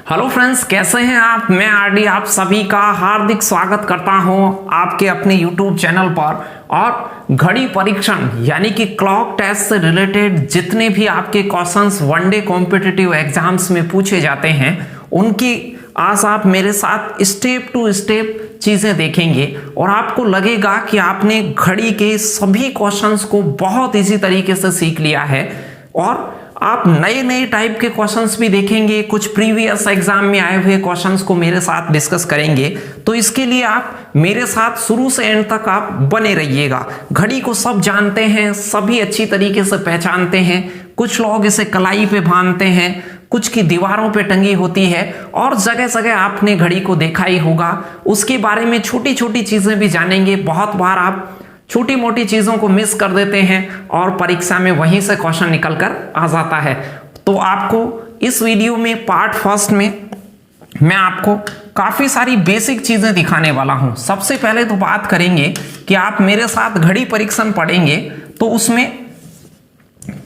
Hello friends, कैसे हैं आप। मैं आरडी आप सभी का हार्दिक स्वागत करता हूं आपके अपने यूट्यूब चैनल पर। और घड़ी परीक्षण यानी कि क्लॉक टेस्ट से रिलेटेड जितने भी आपके क्वेश्चंस वनडे कॉम्पिटिटिव एग्जाम्स में पूछे जाते हैं उनकी आज आप मेरे साथ स्टेप टू स्टेप चीजें देखेंगे और आपको लगेगा कि आपने घड़ी के सभी क्वेश्चंस को बहुत इजी तरीके से सीख लिया है। और आप नए नए टाइप के क्वेश्चंस भी देखेंगे, कुछ प्रीवियस एग्जाम में आए हुए क्वेश्चंस को मेरे साथ डिस्कस करेंगे। तो इसके लिए आप मेरे साथ शुरू से एंड तक आप बने रहिएगा। घड़ी को सब जानते हैं, सभी अच्छी तरीके से पहचानते हैं। कुछ लोग इसे कलाई पे बांधते हैं, कुछ की दीवारों पे टंगी होती है और जगह जगह आपने घड़ी को देखा ही होगा। उसके बारे में छोटी छोटी चीजें भी जानेंगे। बहुत बार आप छोटी मोटी चीजों को मिस कर देते हैं और परीक्षा में वहीं से क्वेश्चन निकल कर आ जाता है। तो आपको इस वीडियो में पार्ट फर्स्ट में मैं आपको काफी सारी बेसिक चीजें दिखाने वाला हूं। सबसे पहले तो बात करेंगे कि आप मेरे साथ घड़ी परीक्षण पढ़ेंगे तो उसमें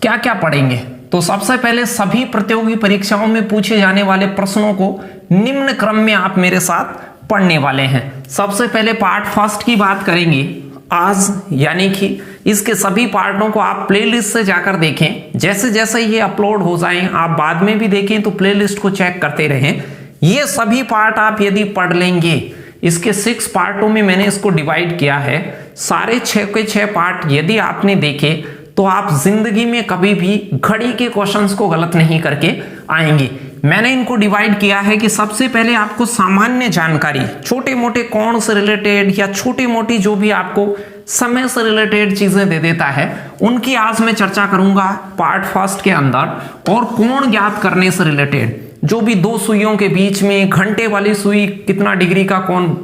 क्या क्या पढ़ेंगे। तो सबसे पहले सभी प्रतियोगी परीक्षाओं में पूछे जाने वाले प्रश्नों को निम्न क्रम में आप मेरे साथ पढ़ने वाले हैं। सबसे पहले पार्ट फर्स्ट की बात करेंगे आज, यानी कि इसके सभी पार्टों को आप प्लेलिस्ट से जाकर देखें। जैसे जैसे ये अपलोड हो जाएं आप बाद में भी देखें तो प्लेलिस्ट को चेक करते रहें। ये सभी पार्ट आप यदि पढ़ लेंगे, इसके 6 पार्टों में मैंने इसको डिवाइड किया है। सारे 6 के 6 पार्ट यदि आपने देखे तो आप जिंदगी में कभी भी घड़ी के क्वेश्चंस को गलत नहीं करके आएंगे। मैंने इनको डिवाइड किया है कि सबसे पहले आपको सामान्य जानकारी, छोटे मोटे कोण से रिलेटेड या छोटी मोटी जो भी आपको समय से रिलेटेड चीजें दे देता है उनकी आज मैं चर्चा करूंगा पार्ट फर्स्ट के अंदर। और कोण ज्ञात करने से रिलेटेड जो भी 2 सुइयों के बीच में घंटे वाली सुई कितना डिग्री का कोण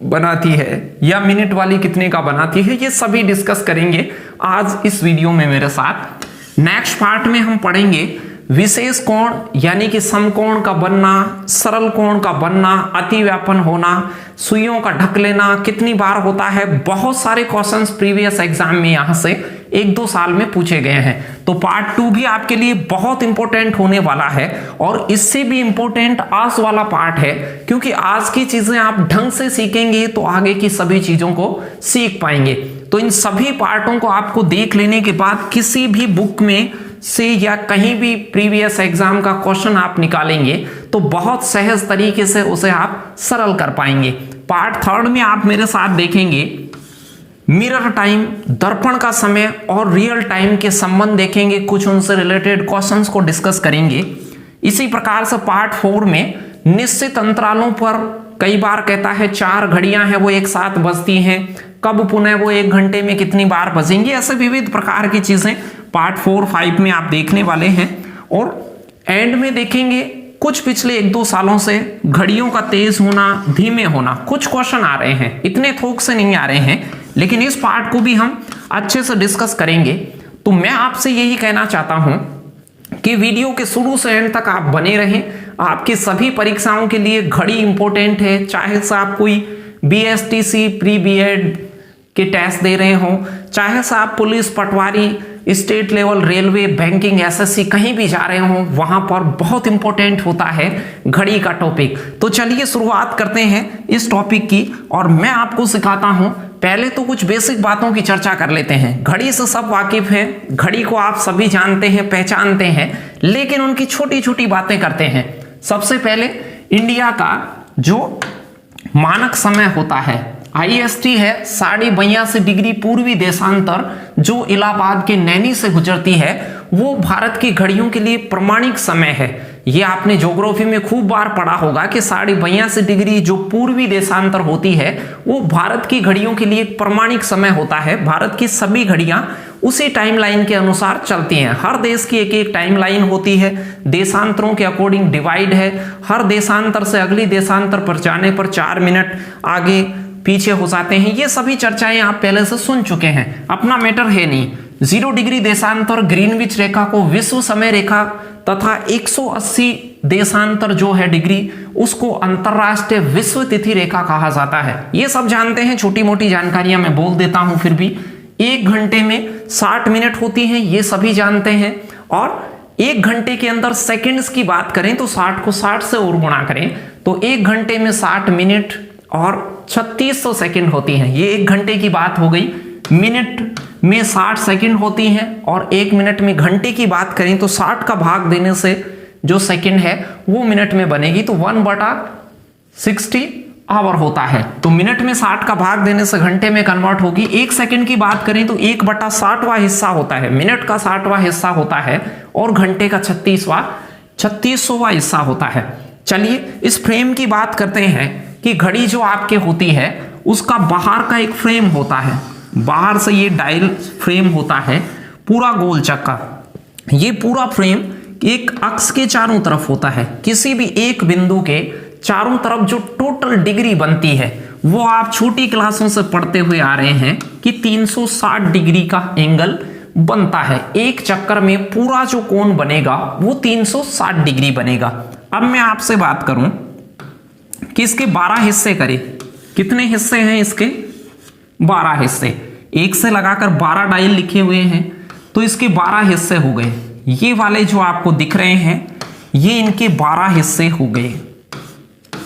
बनाती है या मिनट वाली कितने का बनाती है, ये सभी डिस्कस करेंगे आज इस वीडियो में मेरे साथ। नेक्स्ट पार्ट में हम पढ़ेंगे विशेष कोण यानी कि समकोण का बनना, सरल कोण का बनना, अतिव्यापन होना, सुइयों का ढक लेना कितनी बार होता है। बहुत सारे क्वेश्चंस प्रीवियस एग्जाम में यहां से 1-2 साल में पूछे गए हैं। तो पार्ट 2 भी आपके लिए बहुत इंपॉर्टेंट होने वाला है और इससे भी इंपॉर्टेंट आज वाला पार्ट है, क्योंकि आज की चीजें आप ढंग से सीखेंगे तो आगे की सभी चीजों को सीख पाएंगे। तो इन सभी पार्टों को आपको देख लेने के बाद किसी भी बुक में से या कहीं भी प्रीवियस एग्जाम का क्वेश्चन आप निकालेंगे तो बहुत सहज तरीके से उसे आप सरल कर पाएंगे। पार्ट 3 में आप मेरे साथ देखेंगे मिरर टाइम, दर्पण का समय और रियल टाइम के संबंध देखेंगे, कुछ उनसे रिलेटेड क्वेश्चंस को डिस्कस करेंगे। इसी प्रकार से पार्ट 4 में निश्चित अंतरालों पर कई बार कहता है 4 घड़ियां हैं वो एक साथ बजती हैं, कब पुनः वो 1 घंटे में कितनी बार बजेंगी, ऐसे विविध प्रकार की चीजें पार्ट 4-5 में आप देखने वाले हैं। और एंड में देखेंगे कुछ पिछले 1-2 सालों से घड़ियों का तेज होना, धीमे होना, कुछ क्वेश्चन आ रहे हैं, इतने थोक से नहीं आ रहे हैं, लेकिन इस पार्ट को भी हम अच्छे से डिस्कस करेंगे। तो मैं आपसे यही कहना चाहता हूं कि वीडियो के शुरू से एंड तक आप बने रहें। आपकी सभी परीक्षाओं के लिए घड़ी इंपॉर्टेंट है, चाहे से आप कोई BSTC प्री बीएड के टेस्ट दे रहे हो, चाहे से आप police, patwari, state level, railway, banking, SSC कहीं भी जा रहे हो, वहां पर बहुत इंपॉर्टेंट होता है घड़ी का टॉपिक। तो चलिए शुरुआत करते हैं इस टॉपिक की और मैं आपको सिखाता हूं। पहले तो कुछ बेसिक बातों की चर्चा कर लेते हैं। घड़ी से सब वाकिफ हैं, घड़ी को आप सभी जानते हैं, पहचानते हैं, लेकिन उनकी छोटी छोटी बातें करते हैं। सबसे पहले इंडिया का जो मानक समय होता है IST है 82.5 डिग्री पूर्वी देशांतर, जो इलाहाबाद के नैनी से गुजरती है, वो भारत की घड़ियों के लिए प्रमाणिक समय है। ये आपने ज्योग्राफी में खूब बार पढ़ा होगा कि 82.5 डिग्री जो पूर्वी देशांतर होती है वो भारत की घड़ियों के लिए प्रमाणिक समय होता है। भारत की सभी घड़ियां उसी टाइमलाइन के अनुसार चलती हैं। हर देश की एक एक टाइमलाइन होती है, देशांतरों के अकॉर्डिंग डिवाइड है। हर देशांतर से अगली देशांतर पर जाने पर 4 मिनट आगे पीछे हो जाते हैं। ये सभी चर्चाएं आप पहले से सुन चुके हैं, अपना मैटर है नहीं। 0 डिग्री देशांतर ग्रीनविच रेखा को विश्व समय रेखा तथा 180 देशांतर जो है डिग्री उसको अंतरराष्ट्रीय विश्व तिथि रेखा कहा जाता है। ये सब जानते हैं, छोटी मोटी जानकारियां मैं बोल देता हूं फिर भी। 1 घंटे में 60 मिनट होती हैं, ये सभी जानते हैं। और 1 घंटे के अंदर सेकंड्स की बात करें तो 60 को 60 से और गुणा करें तो 1 घंटे में 60 मिनट और 3600 सेकंड होती हैं। ये 1 घंटे की बात हो गई। मिनट में 60 सेकंड होती हैं और 1 मिनट में घंटे की बात करें तो 60 का भाग देने से जो सेकंड है वो मिनट में बनेगी तो 1/60 आवर होता है। तो मिनट में 60 का भाग देने से घंटे में कन्वर्ट होगी। 1 सेकंड की बात करें तो 1/60वां हिस्सा होता है, मिनट का 60वां हिस्सा होता है और घंटे का 3600वां हिस्सा होता है। चलिए इस फ्रेम की बात करते हैं कि घड़ी जो आपके होती है उसका बाहर का एक फ्रेम होता है, बाहर से ये डायल फ्रेम होता है पूरा गोल चक्का। ये पूरा फ्रेम एक अक्ष के चारों तरफ होता है। किसी भी एक बिंदु के चारों तरफ जो टोटल डिग्री बनती है वो आप छोटी क्लासों से पढ़ते हुए आ रहे हैं कि 360 डिग्री का एंगल बनता है। एक चक्कर में पूरा जो कोण बनेगा वो 360 डिग्री बनेगा। अब मैं आपसे बात करूं कि इसके 12 हिस्से करें। कितने हिस्से हैं इसके? 12 हिस्से। 1 से लगाकर 12 डायल लिखे हुए हैं तो इसके 12 हिस्से हो गए। ये वाले जो आपको दिख रहे हैं ये इनके 12 हिस्से हो गए।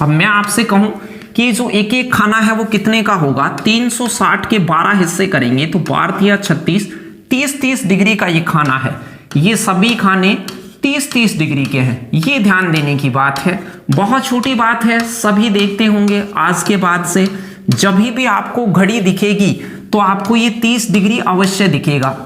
अब मैं आपसे कहूं कि जो एक एक खाना है वो कितने का होगा? 360 के 12 हिस्से करेंगे तो 12 या 36, 30 डिग्री का ये खाना है। ये सभी खाने 30 डिग्री के हैं। ये ध्यान देने की बात है, बहुत छोटी बात है, सभी देखते होंगे। आज के बाद से जब भी आपको घड़ी दिखेगी तो आपको ये 30 डिग्री अवश्य दिखेगा।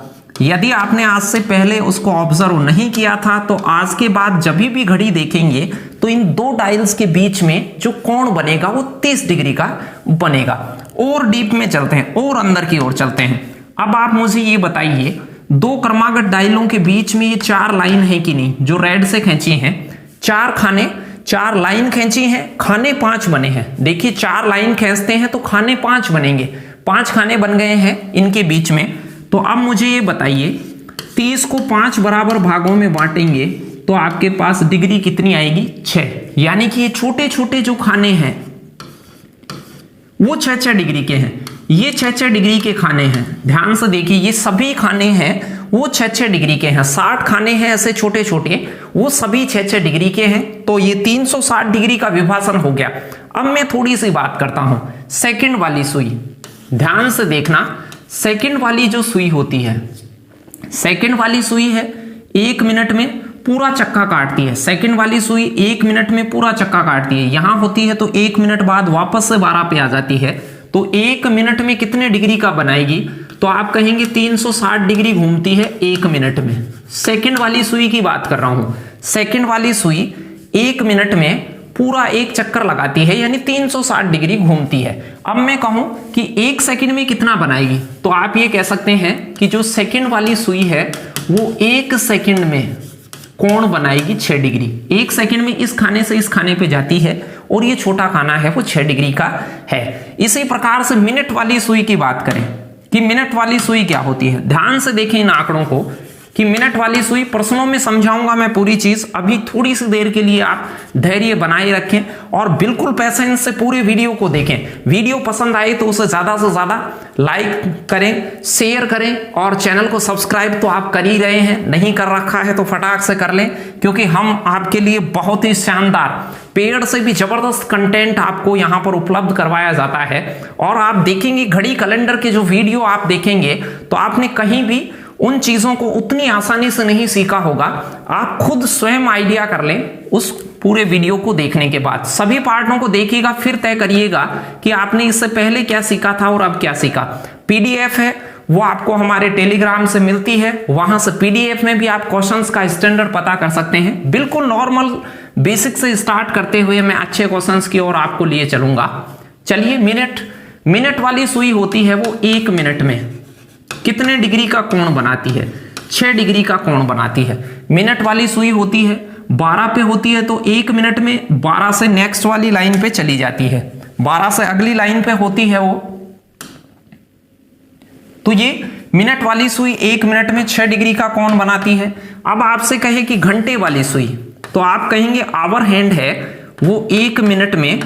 यदि आपने आज से पहले उसको ऑब्जर्व नहीं किया था तो आज के बाद जब भी घड़ी देखेंगे तो इन 2 डायल्स के बीच में जो कोण बनेगा वो 30 डिग्री का बनेगा। और डीप में चलते हैं और अंदर की ओर चलते हैं। अब आप मुझे ये बताइए 2 क्रमागत डायलों के बीच में ये 4 लाइन है कि नहीं, जो रेड से खींची हैं। 4 खाने, 4 लाइन खींची हैं, खाने 5 बने हैं। देखिए 4 लाइन खींचते हैं तो खाने 5 बनेंगे, 5 खाने बन गए हैं इनके बीच में। तो अब मुझे ये बताइए 30 को 5 बराबर भागों में बांटेंगे तो आपके पास डिग्री कितनी आएगी? 6। यानी कि ये छोटे छोटे जो खाने हैं वो 6 डिग्री के हैं। ये 6 डिग्री के खाने हैं। ध्यान से देखिए ये सभी खाने हैं वो 6 डिग्री के हैं। 60 खाने हैं ऐसे छोटे छोटे, वो सभी 6 डिग्री के हैं। तो ये 360 डिग्री का विभाजन हो गया। अब मैं थोड़ी सी बात करता हूं सेकंड वाली सुई। ध्यान से देखना, सेकंड वाली जो सुई होती है, सेकंड वाली सुई है 1 मिनट में पूरा चक्का काटती है। सेकंड वाली सुई 1 मिनट में पूरा चक्का काटती है। यहां होती है तो 1 मिनट बाद वापस से 12 पे आ जाती है। तो 1 मिनट में कितने डिग्री का बनाएगी? तो आप कहेंगे 360 डिग्री घूमती है 1 मिनट में। सेकंड वाली सुई की बात कर रहा हूं। सेकंड वाली सुई 1 मिनट में पूरा एक चक्कर लगाती है, यानी 360 डिग्री घूमती है। अब मैं कहूं कि 1 सेकंड में कितना बनाएगी तो आप ये कह सकते हैं कि जो सेकंड वाली सुई है वो 1 सेकंड में कोण बनाएगी 6 डिग्री। 1 सेकंड में इस खाने से इस खाने पे जाती है और ये छोटा खाना है वो 6 डिग्री का है। इसी प्रकार से मिनट वाली सुई की बात करें कि मिनट वाली सुई क्या होती है। ध्यान से देखें इन आंकड़ों को कि मिनट वाली सुई प्रश्नों में समझाऊंगा मैं पूरी चीज। अभी थोड़ी सी देर के लिए आप धैर्य बनाए रखें और बिल्कुल पेशेंस से पूरे वीडियो को देखें। वीडियो पसंद आए तो उसे ज्यादा से ज्यादा लाइक करें, शेयर करें और चैनल को सब्सक्राइब तो आप कर ही रहे हैं, नहीं कर रखा है तो फटाक से कर लें, क्योंकि हम आपके लिए बहुत ही शानदार पेड़ से भी जबरदस्त कंटेंट आपको यहां पर उपलब्ध करवाया जाता है। और आप देखेंगे घड़ी कैलेंडर के जो वीडियो आप देखेंगे तो आपने कहीं भी उन चीजों को उतनी आसानी से नहीं सीखा होगा। आप खुद स्वयं आइडिया कर लें उस पूरे वीडियो को देखने के बाद। सभी पार्टों को देखिएगा, फिर तय करिएगा कि आपने इससे पहले क्या सीखा था और अब क्या सीखा। पीडीएफ है वो आपको हमारे टेलीग्राम से मिलती है, वहां से पीडीएफ में भी आप क्वेश्चंस का स्टैंडर्ड पता कर सकते हैं। बिल्कुल नॉर्मल बेसिक से स्टार्ट करते हुए मैं अच्छे क्वेश्चंस की ओर आपको लिए चलूंगा। चलिए मिनट वाली सुई होती है वो 1 मिनट में कितने डिग्री का कोण बनाती है? 6 डिग्री का कोण बनाती है। मिनट वाली सुई होती है 12 पे होती है तो 1 मिनट में 12 से नेक्स्ट वाली लाइन पे चली जाती है, 12 से अगली लाइन पे होती है वो। तो ये मिनट वाली सुई 1 मिनट में 6 डिग्री का कोण बनाती है। अब आपसे कहे कि घंटे वाली सुई, तो आप कहेंगे आवर हैंड है वो 1 मिनट में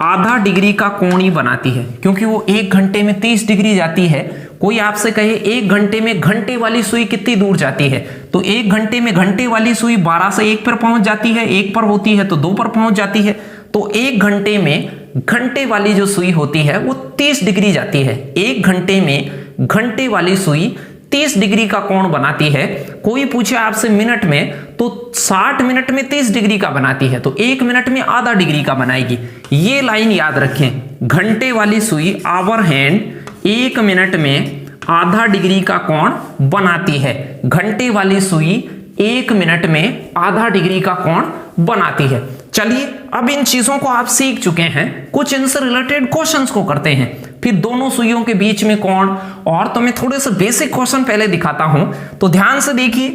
आधा डिग्री का कोण ही बनाती है, क्योंकि वो 1 घंटे में 30 डिग्री जाती है। कोई आपसे कहे 1 घंटे में घंटे वाली सुई कितनी दूर जाती है, तो 1 घंटे में घंटे वाली सुई 12 से 1 पर पहुंच जाती है, 1 पर होती है तो 2 पर पहुंच जाती है। तो 1 घंटे में घंटे वाली जो सुई होती है वो 30 डिग्री जाती है। 1 घंटे में घंटे वाली सुई 30 डिग्री का कोण बनाती है। कोई पूछे आपसे मिनट में, तो 60 मिनट में 30 डिग्री का बनाती है, तो 1 मिनट में आधा डिग्री का बनाएगी। ये लाइन याद रखें, घंटे वाली सुई आवर हैंड 1 मिनट में आधा डिग्री का कोण बनाती है। घंटे वाली सुई 1 मिनट में आधा डिग्री का कोण बनाती है। चलिए, अब इन चीजों को आप सीख चुके हैं, कुछ इनसे रिलेटेड क्वेश्चंस को करते हैं, फिर दोनों सुइयों के बीच में कोण, और तो मैं थोड़े से बेसिक क्वेश्चन पहले दिखाता हूं, तो ध्यान से देखिए,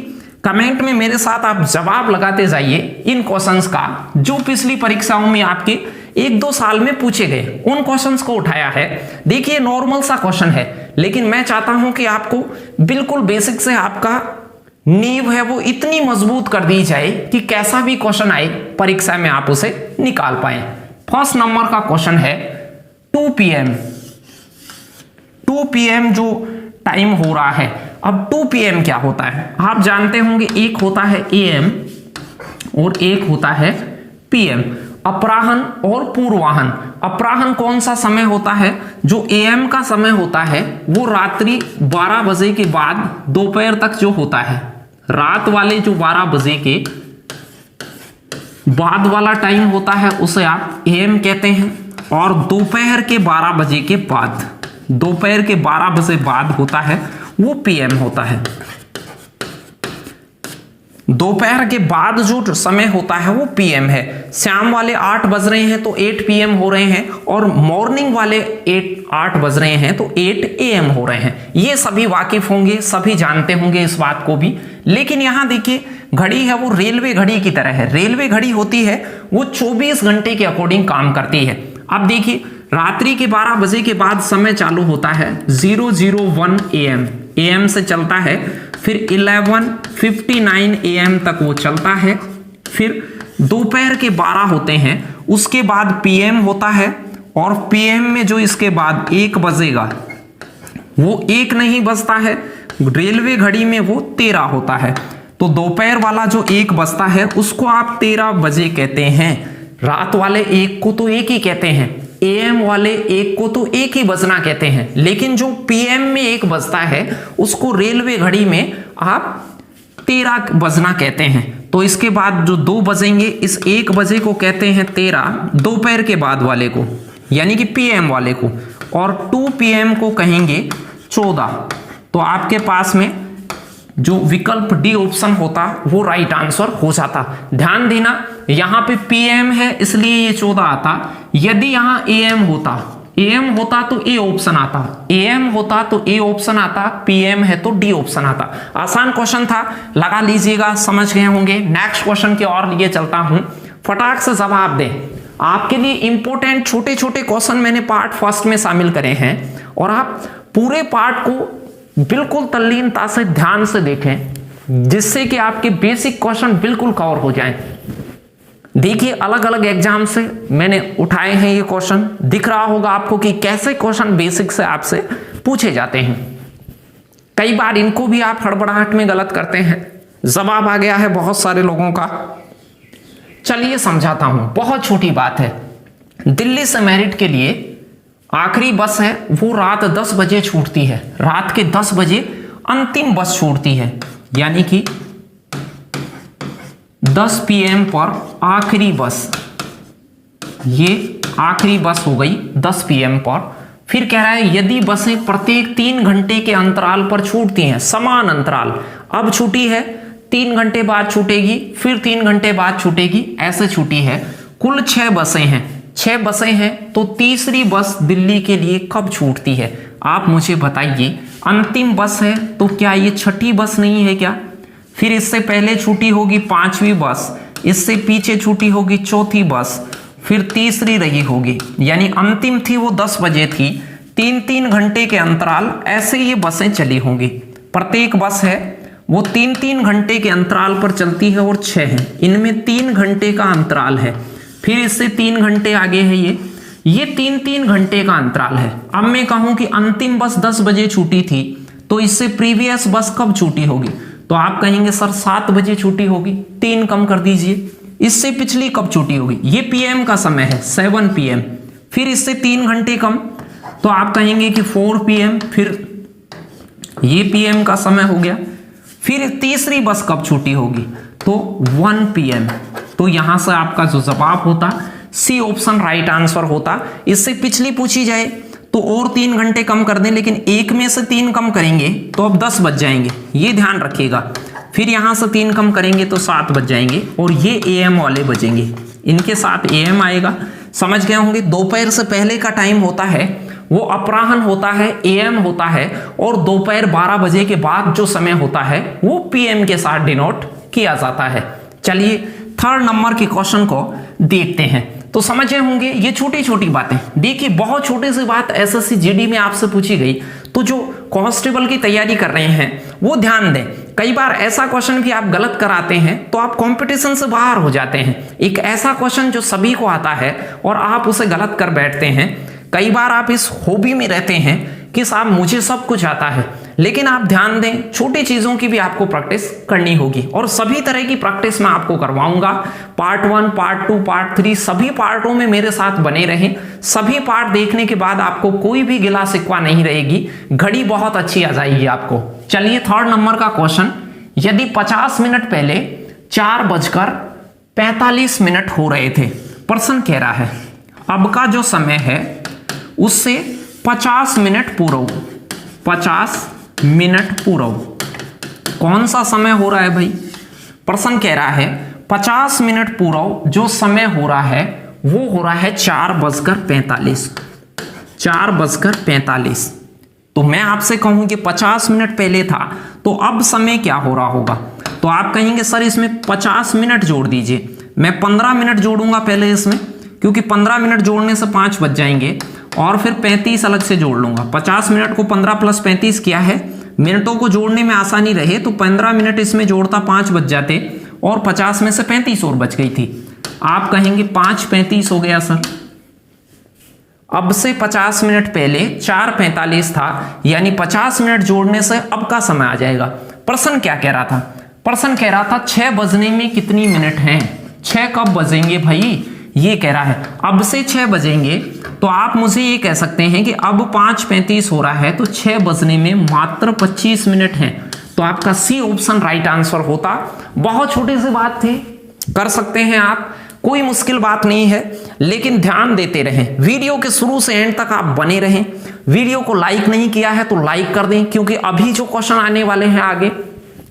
कमेंट में मेरे साथ आप जवाब लगाते जाइए इन क्वेश्चंस का जो पिछली परीक्षाओं में आपके 1-2 साल में पूछे गए, उन क्वेश्चंस को उठाया है। देखिए, नॉर्मल सा क्वेश्चन है, लेकिन मैं चाहता हूं कि आपको बिल्कुल बेसिक से आपका नींव है वो इतनी मजबूत कर दी जाए कि कैसा भी क्वेश्चन आए परीक्षा में आप उसे निकाल पाए। फर्स्ट नंबर का क्वेश्चन है 2 PM। 2 PM जो टाइम हो रहा है, अब 2 PM क्या होता है आप जानते होंगे, एक होता है AM और एक होता है PM, अपराह्न और पूर्वाह्न। अपराह्न कौन सा समय होता है, जो AM का समय होता है वो रात्रि 12 बजे के बाद दोपहर तक जो होता है, रात वाले जो 12 बजे के बाद वाला टाइम होता है उसे आप AM कहते हैं, और दोपहर के 12 बजे के बाद, दोपहर के 12 बजे बाद होता है वो PM होता है। दोपहर के बाद जो समय होता है वो PM है। शाम वाले 8 बज रहे हैं तो 8 PM हो रहे हैं, और मॉर्निंग वाले 8 बज रहे हैं तो 8 AM हो रहे हैं। ये सभी वाकिफ होंगे, सभी जानते होंगे इस बात को भी। लेकिन यहां देखिए, घड़ी है वो रेलवे घड़ी की तरह है। रेलवे घड़ी होती है वो 24 घंटे के अकॉर्डिंग काम करती है। अब देखिए, रात्रि के 12 बजे के बाद समय चालू होता है 001 AM, AM से चलता है, फिर 11:59 AM तक वो चलता है, फिर दोपहर के 12 होते हैं, उसके बाद PM होता है, और PM में जो इसके बाद 1 बजेगा वो 1 नहीं बजता है, रेलवे घड़ी में वो 13 होता है। तो दोपहर वाला जो 1 बजता है उसको आप 13 बजे कहते हैं। रात वाले 1 को तो 1 ही कहते हैं, AM वाले 1 को तो 1 ही बजना कहते हैं, लेकिन जो PM में 1 बजता है उसको रेलवे घड़ी में आप 13 बजना कहते हैं। तो इसके बाद जो 2 बजेंगे, इस 1 बजे को कहते हैं 13, दोपहर के बाद वाले को यानी कि PM वाले को, और 2 PM को कहेंगे 14। तो आपके पास में जो विकल्प डी ऑप्शन होता वो राइट आंसर हो जाता। ध्यान देना, यहां पे PM है इसलिए ये 14 आता। यदि यहां AM होता तो A ऑप्शन आता, AM होता तो A ऑप्शन आता, PM है तो D ऑप्शन आता। आसान क्वेश्चन था, लगा लीजिएगा, समझ गए होंगे। नेक्स्ट क्वेश्चन की ओर लिए चलता हूं, फटाक से जवाब दें। आपके लिए इंपॉर्टेंट छोटे छोटे क्वेश्चन मैंने पार्ट फर्स्ट में शामिल करे हैं, और आप पूरे पार्ट को बिल्कुल तल्लीनता से ध्यान से देखें, जिससे कि आपके बेसिक क्वेश्चन बिल्कुल कवर हो जाएं। देखिए, अलग अलग एग्जाम से मैंने उठाए हैं ये क्वेश्चन, दिख रहा होगा आपको कि कैसे क्वेश्चन बेसिक से आपसे पूछे जाते हैं। कई बार इनको भी आप हड़बड़ाहट में गलत करते हैं। जवाब आ गया है बहुत सारे लोगों का, चलिए समझाता हूं। बहुत छोटी बात है, दिल्ली से मेरिट के लिए आखिरी बस है वो रात 10 बजे छूटती है, रात के 10 बजे अंतिम बस छूटती है, यानी कि 10 PM पर आखिरी बस, ये आखिरी बस हो गई 10 PM पर। फिर कह रहा है यदि बसें प्रत्येक 3 घंटे के अंतराल पर छूटती हैं, समान अंतराल, अब छूटी है 3 घंटे बाद छूटेगी, फिर 3 घंटे बाद छूटेगी, ऐसे छूटी है। कुल 6 बसें हैं, 6 बसें हैं, तो तीसरी बस दिल्ली के लिए कब छूटती है आप मुझे बताइए। अंतिम बस है तो क्या ये 6ठी बस नहीं है क्या? फिर इससे पहले छूटी होगी 5वीं बस, इससे पीछे छूटी होगी 4थी बस, फिर तीसरी रही होगी, यानी अंतिम थी वो 10 बजे थी। 3-3 घंटे के अंतराल ऐसे ये बसें चली होंगी। प्रत्येक बस है वो 3-3 घंटे के अंतराल पर चलती है, और 6 है, इनमें 3 घंटे का अंतराल है। फिर इससे 3 घंटे आगे है ये, ये 3-3 घंटे का अंतराल है। अब मैं कहूं कि अंतिम बस 10 बजे छूटी थी, तो इससे प्रीवियस बस कब छूटी होगी? तो आप कहेंगे सर 7 बजे छूटी होगी, 3 कम कर दीजिए। इससे पिछली कब छूटी होगी? ये पीएम का समय है 7 PM, फिर इससे 3 घंटे कम, तो आप कहेंगे कि 4 PM, फिर ये पीएम का समय हो गया। फिर तीसरी बस कब छूटी होगी? तो 1 PM। तो यहां से आपका जो जवाब होता सी ऑप्शन राइट आंसर होता। इससे पिछली पूछी जाए तो और 3 घंटे कम कर दें, लेकिन एक में से 3 कम करेंगे तो अब 10 बज जाएंगे, ये ध्यान रखिएगा। फिर यहां से 3 कम करेंगे तो 7 बज जाएंगे, और ये AM वाले बजेंगे, इनके साथ AM आएगा। समझ गए होंगे, दोपहर से पहले का टाइम होता है वो अपराह्न होता है, AM होता है, और दोपहर 12 बजे के बाद जो समय होता है वो PM के साथ डिनोट किया जाता है। चलिए थर्ड नंबर के क्वेश्चन को देखते हैं। तो समझे होंगे ये छोटी छोटी बातें। देखिए बहुत छोटी सी बात SSC GD में आपसे पूछी गई, तो जो कांस्टेबल की तैयारी कर रहे हैं वो ध्यान दें। कई बार ऐसा क्वेश्चन भी आप गलत कराते हैं तो आप कंपटीशन से बाहर हो जाते हैं। एक ऐसा क्वेश्चन जो सभी को आता है और आप उसे गलत कर बैठते हैं। कई बार आप इस हॉबी में रहते हैं कि साहब मुझे सब कुछ आता है, लेकिन आप ध्यान दें छोटी चीजों की भी आपको प्रैक्टिस करनी होगी, और सभी तरह की प्रैक्टिस मैं आपको करवाऊंगा। पार्ट 1, पार्ट 2, पार्ट 3 सभी पार्टों में मेरे साथ बने रहें। सभी पार्ट देखने के बाद आपको कोई भी गिला शिकवा नहीं रहेगी, घड़ी बहुत अच्छी आ जाएगी आपको। चलिए थर्ड नंबर का क्वेश्चन, यदि 50 मिनट पहले 4:45 हो रहे थे, प्रश्न कह रहा है अब का जो समय है उससे 50 मिनट पूर्व, 50 मिनट पूर्व कौन सा समय हो रहा है भाई? प्रश्न कह रहा है 50 मिनट पूर्व जो समय हो रहा है वो हो रहा है 4:45, 4:45। तो मैं आपसे कहूं कि 50 मिनट पहले था, तो अब समय क्या हो रहा होगा? तो आप कहेंगे सर इसमें 50 मिनट जोड़ दीजिए। मैं 15 मिनट जोड़ूंगा पहले इसमें, क्योंकि 15 मिनट जोड़ने से 5 बज जाएंगे, और फिर 35 अलग से जोड़ लूंगा। 50 मिनट को 15 + 35 किया है, मिनटों को जोड़ने में आसानी रहे तो 15 मिनट इसमें जोड़ता 5 बज जाते, और 50 में से 35 और बच गई थी। आप कहेंगे 5:35 हो गया सर। अब से 50 मिनट पहले 4:45 था, यानी 50 मिनट जोड़ने से अब का समय आ जाएगा। प्रश्न क्या कह रहा था? प्रश्न कह रहा था 6 बजने में कितनी मिनट हैं? 6 कब बजेंगे भाई? ये कह रहा है अब से 6 बजेंगे, तो आप मुझे ये कह सकते हैं कि अब 5:35 हो रहा है, तो 6 बजने में मात्र 25 मिनट हैं। तो आपका सी ऑप्शन राइट आंसर होता। बहुत छोटी सी बात थी, कर सकते हैं आप, कोई मुश्किल बात नहीं है, लेकिन ध्यान देते रहें। वीडियो के शुरू से एंड तक आप बने रहें। वीडियो को लाइक नहीं किया है तो लाइक कर दें, क्योंकि अभी जो क्वेश्चन आने वाले हैं आगे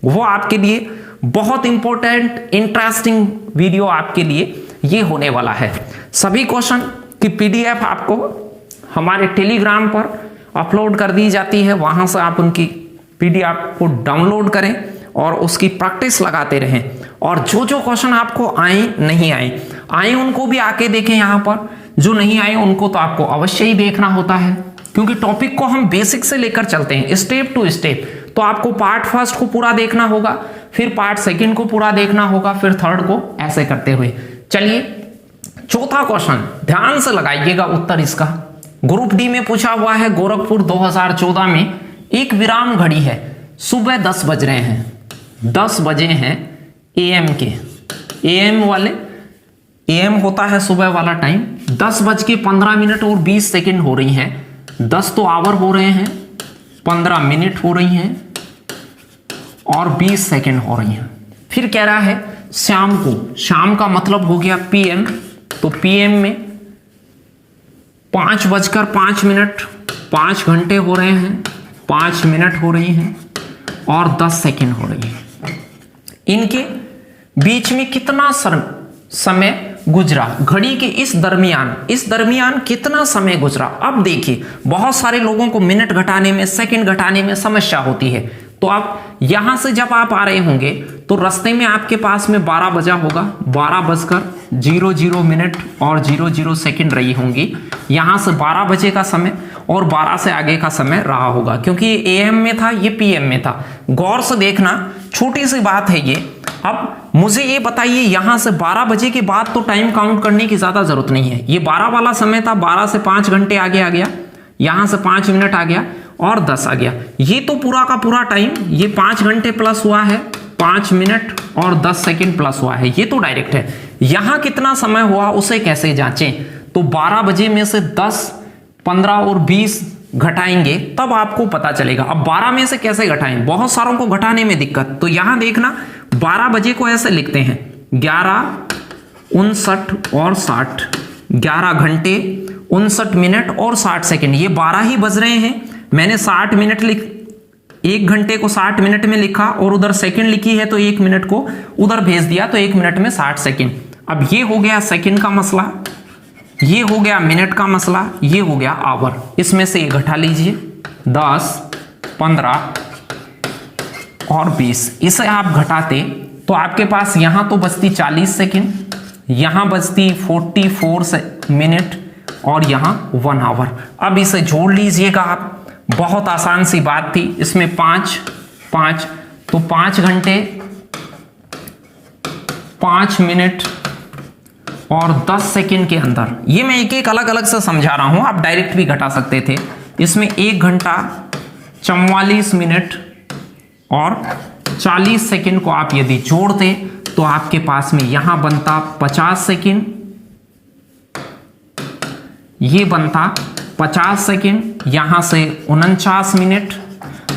वो आपके लिए बहुत इंपॉर्टेंट इंटरेस्टिंग वीडियो आपके लिए ये होने वाला है। सभी क्वेश्चन की PDF आपको हमारे टेलीग्राम पर अपलोड कर दी जाती है, वहां से आप उनकी PDF को डाउनलोड करें और उसकी प्रैक्टिस लगाते रहें। और जो जो क्वेश्चन आपको आए नहीं आए उनको भी आके देखें यहाँ पर, जो नहीं आए उनको तो आपको अवश्य ही देखना होता है, क्योंकि टॉपिक को हम बेसिक से लेकर चलते हैं स्टेप टू स्टेप। तो आपको पार्ट फर्स्ट को पूरा देखना होगा, फिर पार्ट सेकंड को पूरा देखना होगा, फिर थर्ड को, ऐसे करते हुए। चलिए चौथा क्वेश्चन ध्यान से लगाइएगा उत्तर इसका। ग्रुप डी में पूछा हुआ है, गोरखपुर 2014 में एक विराम घड़ी है, सुबह 10 बज रहे हैं, 10 बजे हैं AM के, AM वाले, AM होता है सुबह वाला टाइम। 10:15 और 20 सेकंड हो रही हैं, 10 तो आवर हो रहे हैं, 15 मिनट हो रही हैं और 20 सेकंड हो रही हैं। फिर कह रहा है शाम को, शाम का मतलब हो गया PM, तो PM में 5:05, 5 घंटे हो रहे हैं, 5 मिनट हो रही हैं और 10 सेकंड हो रही है। इनके बीच में कितना समय गुजरा? घड़ी के इस दरमियान कितना समय गुजरा? अब देखिए बहुत सारे लोगों को मिनट घटाने में, सेकंड घटाने में समस्या होती है। तो आप यहां से जब आप आ रहे होंगे तो रास्ते में आपके पास में 12 बजा होगा, 12:00 और 00 सेकंड रही होंगी। यहां से 12 बजे का समय और 12 से आगे का समय रहा होगा, क्योंकि ये AM में था, ये PM में था। गौर से देखना, छोटी सी बात है ये, अब मुझे ये बताइए, यहां से 12 बजे के बाद तो टाइम काउंट करने की ज्यादा जरूरत नहीं है। ये 12 वाला समय था, 12 से 5 घंटे आगे आ गया, यहां से 5 मिनट आ गया और 10 आ गया। ये तो पूरा का पूरा टाइम, ये 5 घंटे प्लस हुआ है, 5 मिनट और 10 सेकंड प्लस हुआ है, ये तो डायरेक्ट है। यहां कितना समय हुआ उसे कैसे जांचें? तो 12 बजे में से 10, 15 और 20 घटाएंगे तब आपको पता चलेगा। अब 12 में से कैसे घटाएं? बहुत सारों को घटाने में दिक्कत, तो यहां देखना 12 बजे को ऐसे लिखते हैं 11, 59 और 60, 11 घंटे 59 मिनट और 60 सेकंड, ये 12 ही बज रहे हैं। मैंने 60 मिनट 1 घंटे को 60 मिनट में लिखा और उधर सेकंड लिखी है तो 1 मिनट को उधर भेज दिया, तो 1 मिनट में 60 सेकंड। अब ये हो गया सेकंड का मसला, ये हो गया मिनट का मसला, ये हो गया आवर। इसमें से ये घटा लीजिए 10, 15 और 20, इसे आप घटाते तो आपके पास यहां तो बचती 40 सेकंड, यहां बचती 44 मिनट और यहां 1 आवर। अब इसे जोड़ लीजिएगा आप, बहुत आसान सी बात थी। इसमें 5 5 तो 5 घंटे 5 मिनट और 10 सेकंड के अंदर, ये मैं एक एक अलग अलग से समझा रहा हूं, आप डायरेक्ट भी घटा सकते थे। इसमें 1 घंटा 44 मिनट और 40 सेकंड को आप यदि जोड़ते तो आपके पास में यहां बनता 50 सेकंड, ये बनता 50 सेकंड, यहां से 49 मिनट।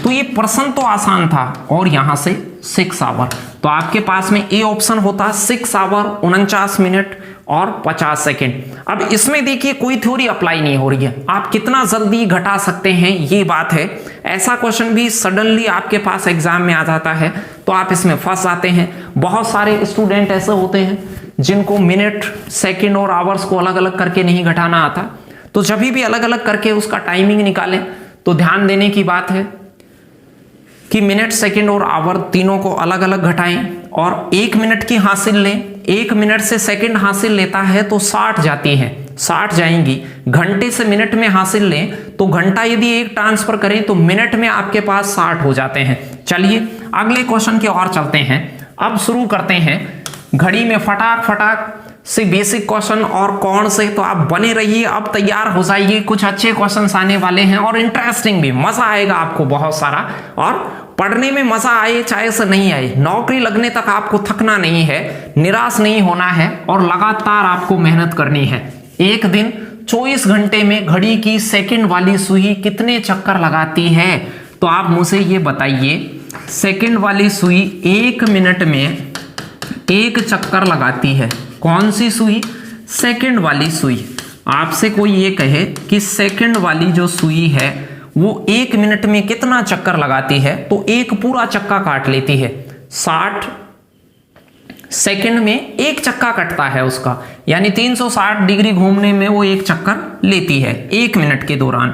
तो ये प्रश्न तो आसान था, और यहां से 6 आवर, तो आपके पास में ए ऑप्शन होता 6 आवर 49 मिनट और 50 सेकंड। अब इसमें देखिए कोई थ्योरी अप्लाई नहीं हो रही है, आप कितना जल्दी घटा सकते हैं ये बात है। ऐसा क्वेश्चन भी सडनली आपके पास एग्जाम में आ जाता है तो आप इसमें फंस जाते हैं। बहुत सारे स्टूडेंट ऐसे होते हैं जिनको मिनट, सेकंड और आवर्स को अलग अलग करके नहीं घटाना आता, तो जब भी अलग अलग करके उसका टाइमिंग निकालें तो ध्यान देने की बात है कि मिनट, सेकंड और आवर तीनों को अलग अलग घटाएं और 1 मिनट की हासिल लें। 1 मिनट से सेकंड हासिल लेता है तो 60 जाती है, 60 जाएंगी। घंटे से मिनट में हासिल लें तो घंटा यदि 1 ट्रांसफर करें तो मिनट में आपके पास 60 हो जाते हैं। चलिए अगले क्वेश्चन की ओर चलते हैं। अब शुरू करते हैं घड़ी में फटाक फटाक से बेसिक क्वेश्चन और कौन से, तो आप बने रहिए, अब तैयार हो जाइए, कुछ अच्छे क्वेश्चंस आने वाले हैं और इंटरेस्टिंग भी, मजा आएगा आपको बहुत सारा। और पढ़ने में मजा आए चाहे से नहीं आए, नौकरी लगने तक आपको थकना नहीं है, निराश नहीं होना है और लगातार आपको मेहनत करनी है। एक दिन 24 घंटे में घड़ी की सेकंड वाली सुई कितने चक्कर लगाती है? तो आप मुझे ये बताइए, सेकंड वाली सुई 1 मिनट में 1 चक्कर लगाती है। कौन सी सुई? सेकंड वाली सुई। आपसे कोई ये कहे कि सेकंड वाली जो सुई है वो 1 मिनट में कितना चक्कर लगाती है, तो एक पूरा चक्का काट लेती है। 60 सेकंड में 1 चक्का कटता है उसका, यानी 360 डिग्री घूमने में वो 1 चक्कर लेती है 1 मिनट के दौरान।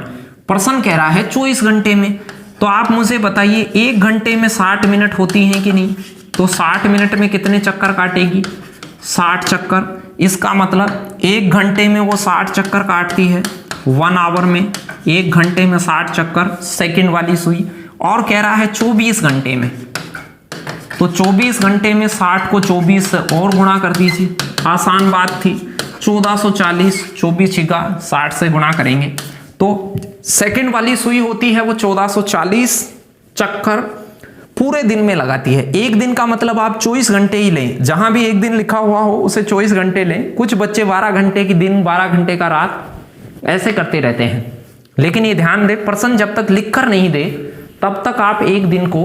प्रश्न कह रहा है 24 घंटे में, तो आप मुझे बताइए 1 घंटे में 60 मिनट होती हैं कि नहीं? तो 60 मिनट में कितने चक्कर काटेगी? 60 चक्कर। इसका मतलब 1 घंटे में वो 60 चक्कर काटती है, 1 आवर में 1 घंटे में 60 चक्कर सेकंड वाली सुई। और कह रहा है 24 घंटे में, तो 24 घंटे में 60 को 24 से और गुणा कर दीजिए, आसान बात थी। 1440, 24 छिगा 60 से गुणा करेंगे तो सेकंड वाली सुई होती है वो 1440 चक्कर पूरे दिन में लगाती है। एक दिन का मतलब आप 24 घंटे ही लें, जहां भी एक दिन लिखा हुआ हो उसे 24 घंटे लें। कुछ बच्चे 12 घंटे की दिन, 12 घंटे का रात, ऐसे करते रहते हैं। लेकिन ये ध्यान दे, पर्सन जब तक लिखकर नहीं दे तब तक आप एक दिन को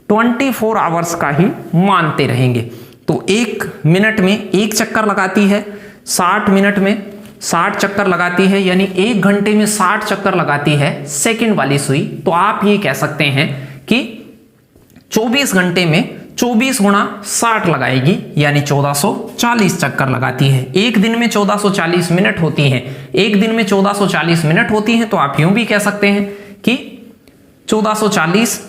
24 आवर्स का ही मानते रहेंगे। तो 1 मिनट में 1 चक्कर लगाती है, 60 मिनट में 60 चक्कर लगाती है, यानी 1 घंटे में 60 चक्कर लगाती है सेकंड वाली सुई। तो आप ये कह सकते हैं कि 24 घंटे में 24 गुणा 60 लगाएगी, यानी 1440 चक्कर लगाती है। एक दिन में 1440 मिनट होती हैं, एक दिन में 1440 मिनट होती हैं, तो आप यूं भी कह सकते हैं कि 1440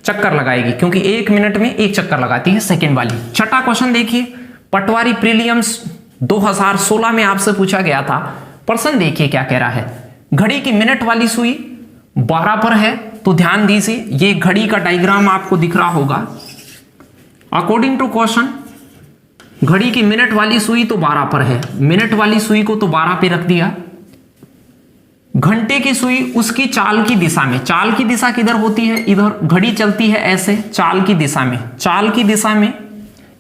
चक्कर लगाएगी, क्योंकि 1 मिनट में 1 चक्कर लगाती है सेकंड वाली। छठा क्वेश्चन देखिए, पटवारी प्रीलिम्स 2016 में आपसे पूछा गया था। प्रश्न देखिए क्या कह रहा है। घड़ी की मिनट वाली सुई 12 पर है, तो ध्यान दीजिए ये घड़ी का डायग्राम आपको दिख रहा होगा। अकॉर्डिंग टू क्वेश्चन घड़ी की मिनट वाली सुई तो 12 पर है, मिनट वाली सुई को तो 12 पे रख दिया। घंटे की सुई उसकी चाल की दिशा में, चाल की दिशा किधर होती है, इधर घड़ी चलती है ऐसे चाल की दिशा में, चाल की दिशा में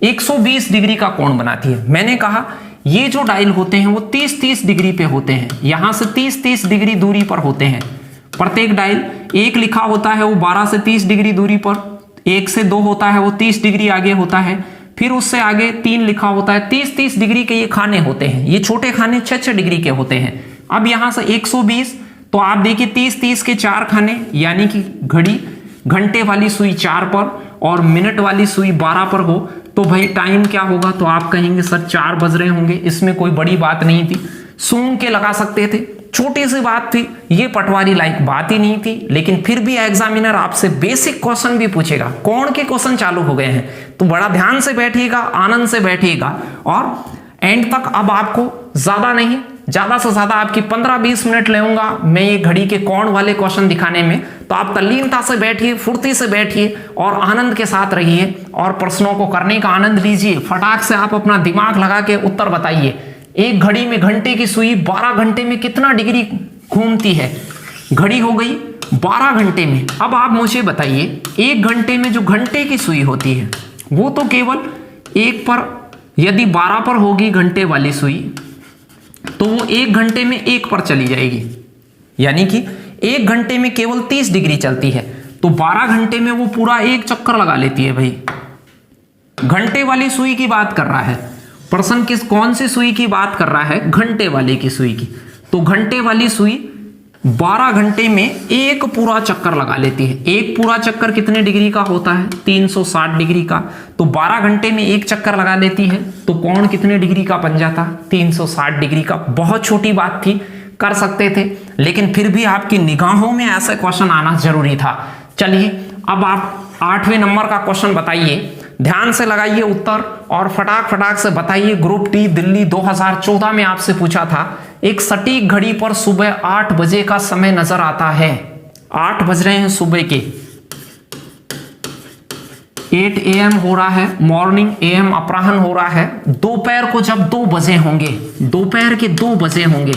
120 डिग्री का कोण बनाती है। मैंने कहा ये जो डायल होते हैं वो 30-30 डिग्री पे होते हैं, यहां से 30-30 डिग्री दूरी पर होते हैं प्रत्येक डायल। एक लिखा होता है वो 12 से 30 डिग्री दूरी पर, 1 से 2 होता है वो 30 डिग्री आगे होता है, फिर उससे आगे 3 लिखा होता है। 30-30 डिग्री के ये खाने होते हैं, ये छोटे खाने 6-6 डिग्री के होते हैं। अब यहां से 120, तो आप देखिए 30-30 के 4 खाने, यानी कि घड़ी घंटे वाली सुई 4 पर और मिनट वाली सुई 12 पर हो तो भाई टाइम क्या होगा, तो आप कहेंगे सर 4 बज रहे होंगे। इसमें कोई बड़ी बात नहीं थी, सूंघ के लगा सकते थे, छोटी सी बात थी, ये पटवारी लायक बात ही नहीं थी। लेकिन फिर भी एग्जामिनर आपसे बेसिक क्वेश्चन भी पूछेगा, कोण के क्वेश्चन चालू हो गए हैं, तो बड़ा ध्यान से बैठिएगा, आनंद से बैठिएगा और एंड तक। अब आपको ज्यादा नहीं, ज्यादा से ज्यादा आपकी 15-20 मिनट लेऊंगा मैं ये घड़ी के कोण वाले क्वेश्चन दिखाने में, तो आप तल्लीनता से बैठिए, फुर्ती से बैठिए और आनंद के साथ रहिए और प्रश्नों को करने का आनंद लीजिए। फटाक से आप अपना दिमाग लगा के उत्तर बताइए। एक घड़ी में घंटे की सुई 12 घंटे में कितना डिग्री घूमती है, घड़ी हो गई 12 घंटे में। अब आप मुझे बताइए, एक घंटे में जो घंटे की सुई होती है वो तो केवल 1 पर, यदि 12 पर होगी घंटे वाली सुई तो वो 1 घंटे में 1 पर चली जाएगी, यानी कि 1 घंटे में केवल 30 डिग्री चलती है, तो 12 घंटे में वो पूरा 1 चक्कर लगा लेती है। भाई घंटे वाली सुई की बात कर रहा है प्रश्न, किस कौन सी सुई की बात कर रहा है, घंटे वाले की सुई की। तो घंटे वाली सुई 12 घंटे में 1 पूरा चक्कर लगा लेती है। एक पूरा चक्कर कितने डिग्री का होता है, 360 डिग्री का, तो 12 घंटे में 1 चक्कर लगा लेती है, तो कोण कितने डिग्री का बन जाता, 360 डिग्री का। बहुत छोटी बात थी, कर सकते थे, लेकिन फिर भी आपकी निगाहों में ऐसा क्वेश्चन आना जरूरी था। चलिए अब आप 8वें नंबर का क्वेश्चन बताइए, ध्यान से लगाइए उत्तर और फटाक से बताइए। ग्रुप डी दिल्ली 2014 में आपसे पूछा था, एक सटीक घड़ी पर सुबह 8 बजे का समय नजर आता है, 8 बज रहे हैं सुबह के, 8 AM हो रहा है, मॉर्निंग, AM अपराह्न हो रहा है। दोपहर को जब 2 बजे होंगे, दोपहर के 2 बजे होंगे,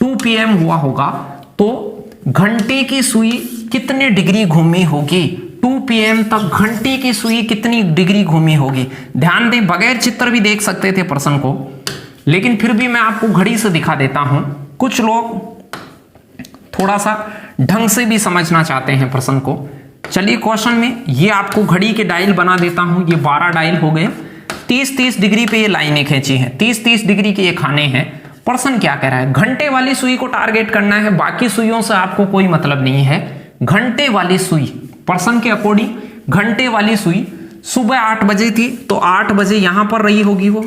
2 PM हुआ होगा, तो घंटे की सुई कितने डिग्री घूमी होगी, 2 PM तक घंटे की सुई कितनी डिग्री घूमी होगी। ध्यान दें, बगैर चित्र भी देख सकते थे प्रश्न को, लेकिन फिर भी मैं आपको घड़ी से दिखा देता हूं। कुछ लोग थोड़ा सा ढंग से भी समझना चाहते हैं प्रश्न को। चलिए क्वेश्चन में ये आपको घड़ी के डायल बना देता हूं, ये 12 डायल हो गए, 30-30 डिग्री पे ये लाइनें खींची हैं, 30-30 डिग्री के ये खाने हैं। प्रश्न क्या कह रहा है, घंटे वाली सुई को टारगेट करना है, बाकी सुइयों से आपको कोई मतलब नहीं है। घंटे वाली सुई, प्रश्न के अकॉर्डिंग घंटे वाली सुई सुबह 8 बजे थी, तो 8 बजे यहां पर रही होगी वो,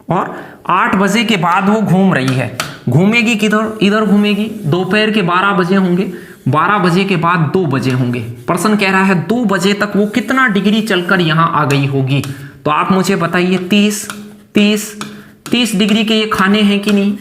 और 8 बजे के बाद वो घूम रही है, घूमेगी किधर, इधर घूमेगी। दोपहर के 12 बजे होंगे, 12 बजे के बाद 2 बजे होंगे। प्रश्न कह रहा है 2 बजे तक वो कितना डिग्री चलकर यहां आ गई होगी, तो आप मुझे बताइए 30 डिग्री के ये खाने हैं कि नहीं,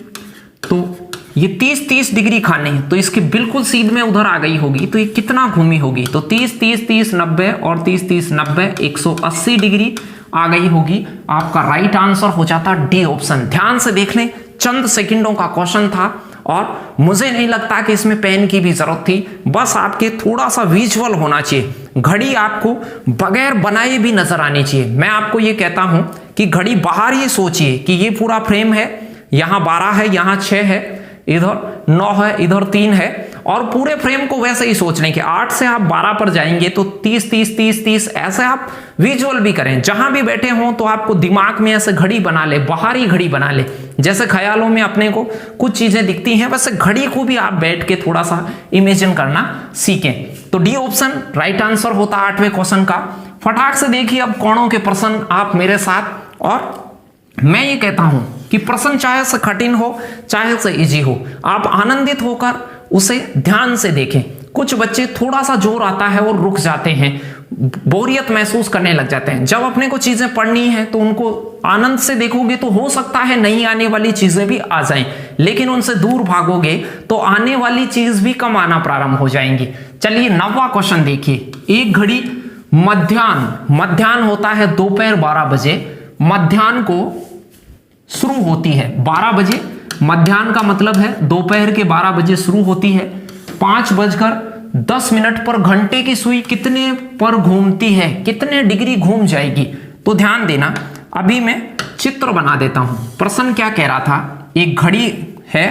तो ये 30 डिग्री खाने हैं, तो इसके बिल्कुल सीध में उधर आ गई होगी, तो ये कितना घूमी होगी, तो 30 90 और 30 90 180 डिग्री आ गई होगी। आपका राइट आंसर हो जाता डी ऑप्शन। ध्यान से देख लें, चंद सेकंडों का क्वेश्चन था और मुझे नहीं लगता कि इसमें पेन की भी जरूरत थी, बस आपके थोड़ा सा विजुअल होना चाहिए। घड़ी आपको बगैर बनाए भी नजर आनी चाहिए। मैं आपको ये कहता हूं कि घड़ी बाहर ही सोचिए कि ये पूरा फ्रेम है, यहां 12 है, यहां 6 है, इधर 9 है, इधर 3 है, और पूरे फ्रेम को वैसे ही सोच लें कि 8 से आप 12 पर जाएंगे तो 30 ऐसे आप विजुअल भी करें। जहां भी बैठे हों तो आपको दिमाग में ऐसे घड़ी बना ले, बाहरी घड़ी बना ले, जैसे ख्यालों में अपने को कुछ चीजें दिखती हैं वैसे घड़ी को भी आप बैठ के थोड़ा सा इमेजिन करना सीखें। तो डी ऑप्शन राइट आंसर होता 8वें क्वेश्चन का। फटाक से देखिए अब कोणों के प्रश्न आप मेरे साथ, और मैं ये कहता हूं कि प्रश्न चाहे से कठिन हो चाहे से इजी हो, आप आनंदित होकर उसे ध्यान से देखें। कुछ बच्चे थोड़ा सा जोर आता है और रुक जाते हैं, बोरियत महसूस करने लग जाते हैं। जब अपने को चीजें पढ़नी है तो उनको आनंद से देखोगे तो हो सकता है नहीं आने वाली चीजें भी आ जाएं, लेकिन उनसे दूर भागोगे तो आने वाली चीज भी कम आना प्रारंभ हो जाएंगी। चलिए 9वां क्वेश्चन देखिए। एक घड़ी मध्याह्न होता है दोपहर 12 बजे मध्याह्न को शुरू होती है 12 बजे। मध्याह्न का मतलब है दोपहर के 12 बजे शुरू होती है। 5:10 पर घंटे की सुई कितने पर घूमती है, कितने डिग्री घूम जाएगी? तो ध्यान देना, अभी मैं चित्र बना देता हूं। प्रश्न क्या कह रहा था, एक घड़ी है,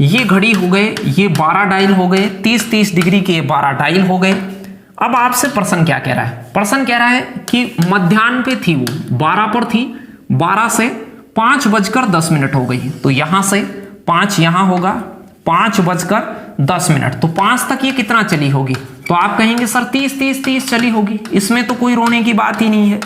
ये घड़ी हो गए, ये 12 डायल हो गए, 30-30 डिग्री के 12 डायल हो गए। अब आपसे प्रश्न क्या कह रहा है? प्रश्न कह रहा है कि मध्याह्न पे थी, वो 12 पर थी, 12 से 5:10 हो गई। तो यहां से 5 यहां होगा, 5:10। तो 5 तक ये कितना चली होगी? तो आप कहेंगे सर 30-30-30 चली होगी, इसमें तो कोई रोने की बात ही नहीं है।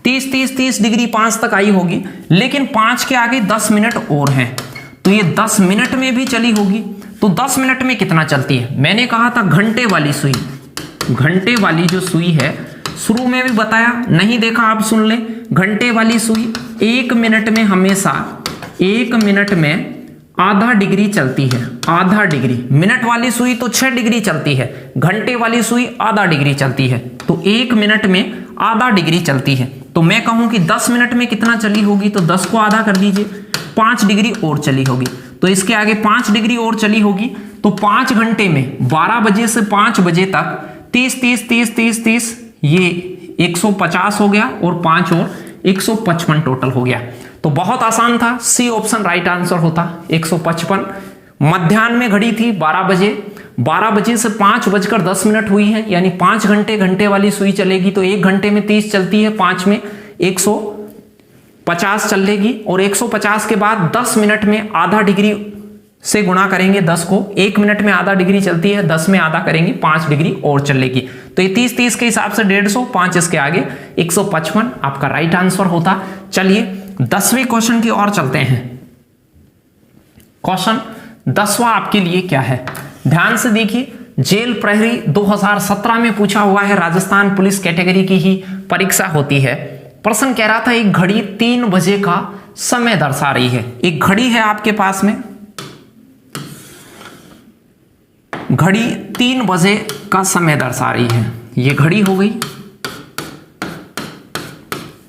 30-30-30 डिग्री 5 तक आई होगी, लेकिन 5 के आगे 10 मिनट और हैं, तो ये 10 मिनट में भी चली होगी। तो 10 मिनट में कितना चलती है? मैंने कहा था घंटे वाली सुई, घंटे वाली जो सुई है, शुरू में भी बताया, नहीं देखा आप सुन लें। घंटे वाली सुई 1 मिनट में हमेशा 1 मिनट में आधा डिग्री चलती है, आधा डिग्री। मिनट वाली सुई तो 6 डिग्री चलती है, घंटे वाली सुई आधा डिग्री चलती है। तो 1 मिनट में आधा डिग्री चलती है। तो मैं कहूं कि 10 मिनट में कितना चली होगी, तो 10 को आधा कर दीजिए, 5 डिग्री और चली होगी। तो इसके आगे 5 डिग्री और चली होगी, तो 5 घंटे में 12 बजे से 5 बजे तक 30-30-30-30-30 ये 150 हो गया, और 5 और 155 टोटल हो गया। तो बहुत आसान था, सी ऑप्शन राइट आंसर होता 155। मध्याह्न में घड़ी थी 12 बजे, 12 बजे से 5:10 हुई है, यानी 5 घंटे घंटे वाली सुई चलेगी। तो 1 घंटे में 30 चलती है, 5 में 150 चलेगी, और 150 के बाद 10 मिनट में आधा डिग्री से गुणा करेंगे 10 को। 1 मिनट में आधा डिग्री चलती है, 10 में आधा करेंगे 5 डिग्री और चलेगी। तो ये 30-30 के हिसाब से 150, 5 इसके आगे 155 आपका राइट आंसर होता। चलिए 10वें क्वेश्चन की ओर चलते हैं। क्वेश्चन 10वां आपके लिए क्या है, ध्यान से देखिए। जेल प्रहरी 2017 में पूछा हुआ है, राजस्थान पुलिस कैटेगरी की ही परीक्षा होती है। प्रश्न कह रहा था एक घड़ी 3 बजे का समय दर्शा रही है। एक घड़ी है आपके पास में, घड़ी 3 बजे का समय दर्शा रही है। ये घड़ी हो गई,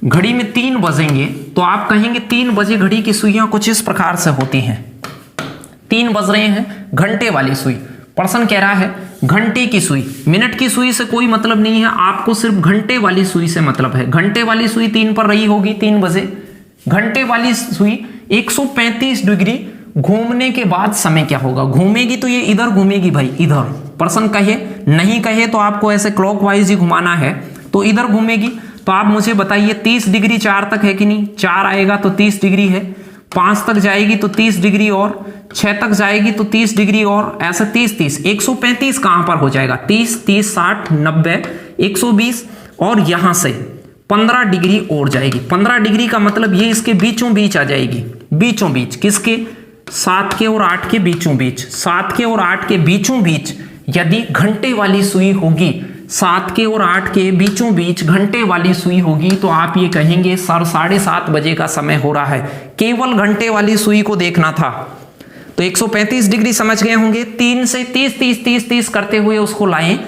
घड़ी में 3 बजेंगे, तो आप कहेंगे 3 बजे घड़ी की सुइयां कुछ इस प्रकार से होती हैं। 3 बज रहे हैं, घंटे वाली सुई। प्रश्न कह रहा है घंटे की सुई, मिनट की सुई से कोई मतलब नहीं है, आपको सिर्फ घंटे वाली सुई से मतलब है। घंटे वाली सुई 3 पर रही होगी, 3 बजे। घंटे वाली सुई 135 डिग्री घूमने के बाद समय क्या होगा? घूमेगी तो ये इधर घूमेगी भाई, इधर। प्रश्न कहे नहीं कहे तो आपको ऐसे क्लॉकवाइज ही घुमाना है, तो इधर घूमेगी। तो आप मुझे बताइए 30 डिग्री 4 तक है कि नहीं? 4 आएगा तो 30 डिग्री है, 5 तक जाएगी तो 30 डिग्री, और 6 तक जाएगी तो 30 डिग्री, और ऐसे 30-30 135 कहां पर हो जाएगा? 30-30 60 90 120, और यहां से 15 डिग्री और जाएगी। 15 डिग्री का मतलब ये इसके बीचों बीच आ जाएगी, बीचों बीच। किसके? 7 के और 8 के बीचों बीच। 7 के और 8 के बीचों बीच यदि घंटे वाली सुई होगी, 7 के और 8 के बीचों बीच घंटे वाली सुई होगी, तो आप ये कहेंगे सर 7:30 बजे का समय हो रहा है। केवल घंटे वाली सुई को देखना था। तो 135 डिग्री समझ गए होंगे। 3 से 30-30-30-30 करते हुए उसको लाएं,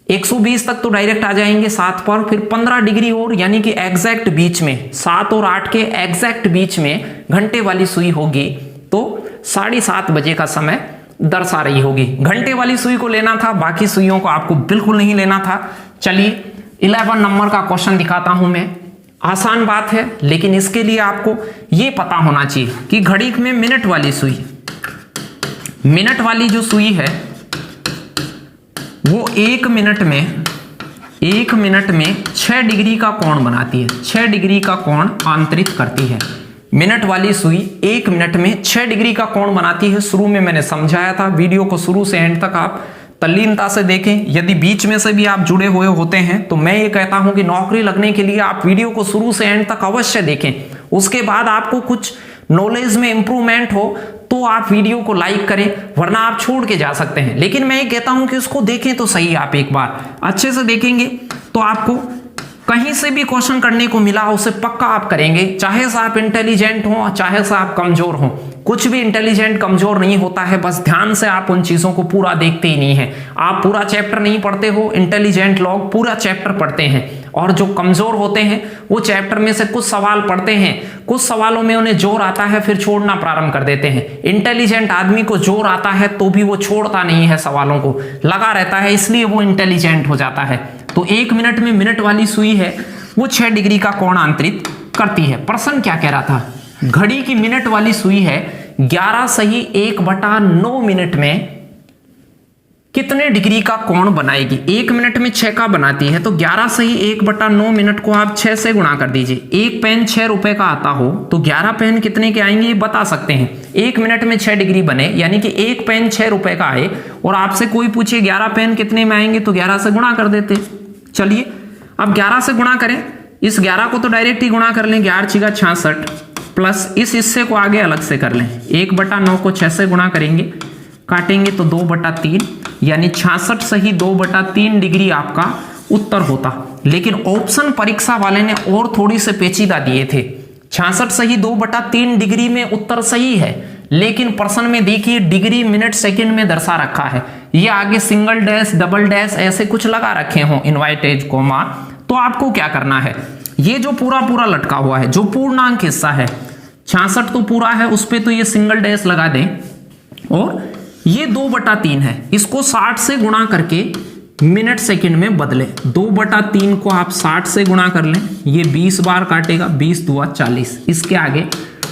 120 तक तो डायरेक्ट आ जाएंगे 7 पर, फिर 15 डिग्री और, यानी कि एग्जैक्ट बीच में 7 और 8 के एग्जैक्ट बीच में घंटे वाली सुई होगी, तो 7:30 बजे का समय दर्शा रही होगी। घंटे वाली सुई को लेना था, बाकी सुइयों को आपको बिल्कुल नहीं लेना था। चलिए 11 नंबर का क्वेश्चन दिखाता हूं मैं। आसान बात है, लेकिन इसके लिए आपको यह पता होना चाहिए कि घड़ी में मिनट वाली सुई, मिनट वाली जो सुई है वो 1 मिनट में 6 डिग्री का कोण बनाती है, 6 डिग्री का कोण आंतरित करती है। मिनट वाली सुई 1 मिनट में 6 डिग्री का कोण बनाती है। शुरू में मैंने समझाया था, वीडियो को शुरू से एंड तक आप तल्लीनता से देखें। यदि बीच में से भी आप जुड़े हुए होते हैं तो मैं ये कहता हूं कि नौकरी लगने के लिए आप वीडियो को शुरू से एंड तक अवश्य देखें। उसके बाद आपको कुछ नॉलेज में इंप्रूवमेंट हो तो आप वीडियो को लाइक करें, वरना आप छोड़ के जा सकते हैं। लेकिन मैं ये कहता हूं कि उसको देखें तो सही। आप एक बार अच्छे से देखेंगे तो आपको कहीं से भी क्वेश्चन करने को मिला उसे पक्का आप करेंगे, चाहे से आप इंटेलिजेंट हो चाहे से आप कमजोर हो। कुछ भी इंटेलिजेंट कमजोर नहीं होता है, बस ध्यान से आप उन चीजों को पूरा देखते ही नहीं है। आप पूरा चैप्टर नहीं पढ़ते हो, इंटेलिजेंट लोग पूरा चैप्टर पढ़ते हैं, और जो कमजोर होते हैं वो चैप्टर में से कुछ सवाल पढ़ते हैं, कुछ सवालों में उन्हें जोर आता है फिर छोड़ना प्रारंभ कर देते हैं। इंटेलिजेंट आदमी को जोर आता है तो भी वो छोड़ता नहीं है, सवालों को लगा रहता है, इसलिए वो इंटेलिजेंट हो जाता है। तो 1 मिनट में मिनट वाली सुई है वो 6 डिग्री का कोण अंतरित करती है। प्रश्न क्या कह रहा था, घड़ी की मिनट वाली सुई है 11 सही 1/9 मिनट में कितने डिग्री का कोण बनाएगी। 1 मिनट में 6 का बनाती है, तो 11 सही 1/9 मिनट को आप 6 से गुणा कर दीजिए। एक पेन 6 रुपए का आता हो तो 11 पेन कितने के आएंगे ये बता सकते हैं। 1 मिनट में 6 डिग्री बने, यानी कि एक पेन 6 रुपए का आए, और आपसे कोई पूछे 11 पेन कितने में आएंगे तो 11 से गुणा कर देते। चलिए अब 11 से गुणा करें, इस 11 को तो डायरेक्ट ही गुणा कर लें, 11 × 66 प्लस इस हिस्से को आगे अलग से कर लें। 1/9 को 6 से गुणा करेंगे, काटेंगे तो 2/3, यानी 66 सही 2/3 डिग्री आपका उत्तर होता। लेकिन ऑप्शन परीक्षा वाले ने और थोड़ी से पेचीदा दिए थे। 66 सही 2/3 डिग्री में उत्तर सही है, लेकिन प्रश्न में देखिए डिग्री मिनट सेकंड में दर्शा रखा है। ये आगे सिंगल डैश डबल डैश ऐसे कुछ लगा रखे हों, इनवाइटेज कोमा, तो आपको क्या करना है, ये जो पूरा पूरा लटका हुआ है जो पूर्णांक हिस्सा है 66 तो पूरा है, उस पर तो ये सिंगल डैश लगा दें, और ये 2/3 है, इसको 60 से गुणा करके मिनट सेकंड में बदले। 2/3 को आप 60 से गुणा कर लें, ये 20 बार काटेगा, 20 दूआ 40, इसके आगे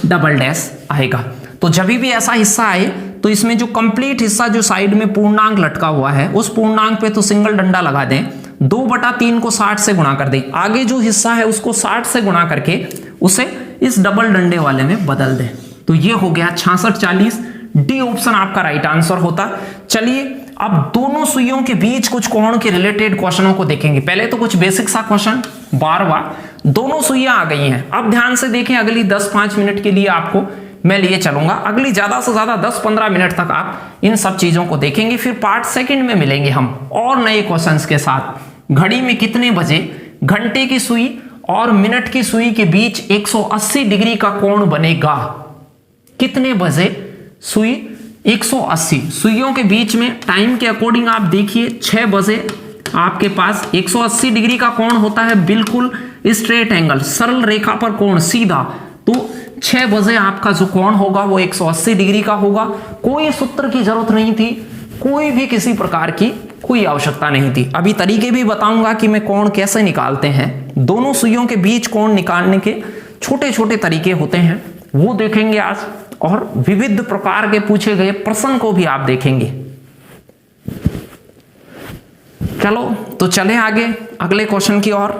डबल डैश आएगा। तो जब भी ऐसा हिस्सा आए तो इसमें जो कंप्लीट हिस्सा जो साइड में पूर्णांक लटका हुआ है उस पूर्णांक पे तो सिंगल डंडा लगा दें, 2/3 को 60 से गुणा कर दें, आगे जो हिस्सा है उसको 60 से गुणा करके उसे इस डबल डंडे वाले में बदल दें। तो ये हो गया 66-40, डी ऑप्शन आपका राइट आंसर होता। चलिए अब दोनों सुइयों के बीच कुछ कोण के रिलेटेड क्वेश्चनों को देखेंगे। पहले तो कुछ बेसिक सा क्वेश्चन, बार दोनों सुइयां आ गई हैं। अब ध्यान से देखें, अगली 10-5 मिनट के लिए आपको मैं लिए चलूंगा, अगली ज्यादा से ज्यादा 10-15 मिनट तक आप इन सब चीजों को देखेंगे, फिर पार्ट सेकंड में मिलेंगे हम और नए क्वेश्चंस के साथ। घड़ी में कितने बजे घंटे की सुई और मिनट की सुई के बीच 180 डिग्री का कोण बनेगा। कितने बजे सुई 180, सुइयों के बीच में टाइम के अकॉर्डिंग आप देखिए 6 बजे आपके पास 180 डिग्री का कोण होता है, बिल्कुल स्ट्रेट एंगल, सरल रेखा पर कोण सीधा। तो 6 बजे आपका जो कोण होगा वो 180 डिग्री का होगा। कोई सूत्र की जरूरत नहीं थी, कोई भी किसी प्रकार की कोई आवश्यकता नहीं थी। अभी तरीके भी बताऊंगा कि मैं कोण कैसे निकालते हैं, दोनों सुइयों के बीच कोण निकालने के छोटे छोटे तरीके होते हैं, वो देखेंगे आज, और विविध प्रकार के पूछे गए प्रश्न को भी आप देखेंगे। चलो तो चले आगे अगले क्वेश्चन की ओर।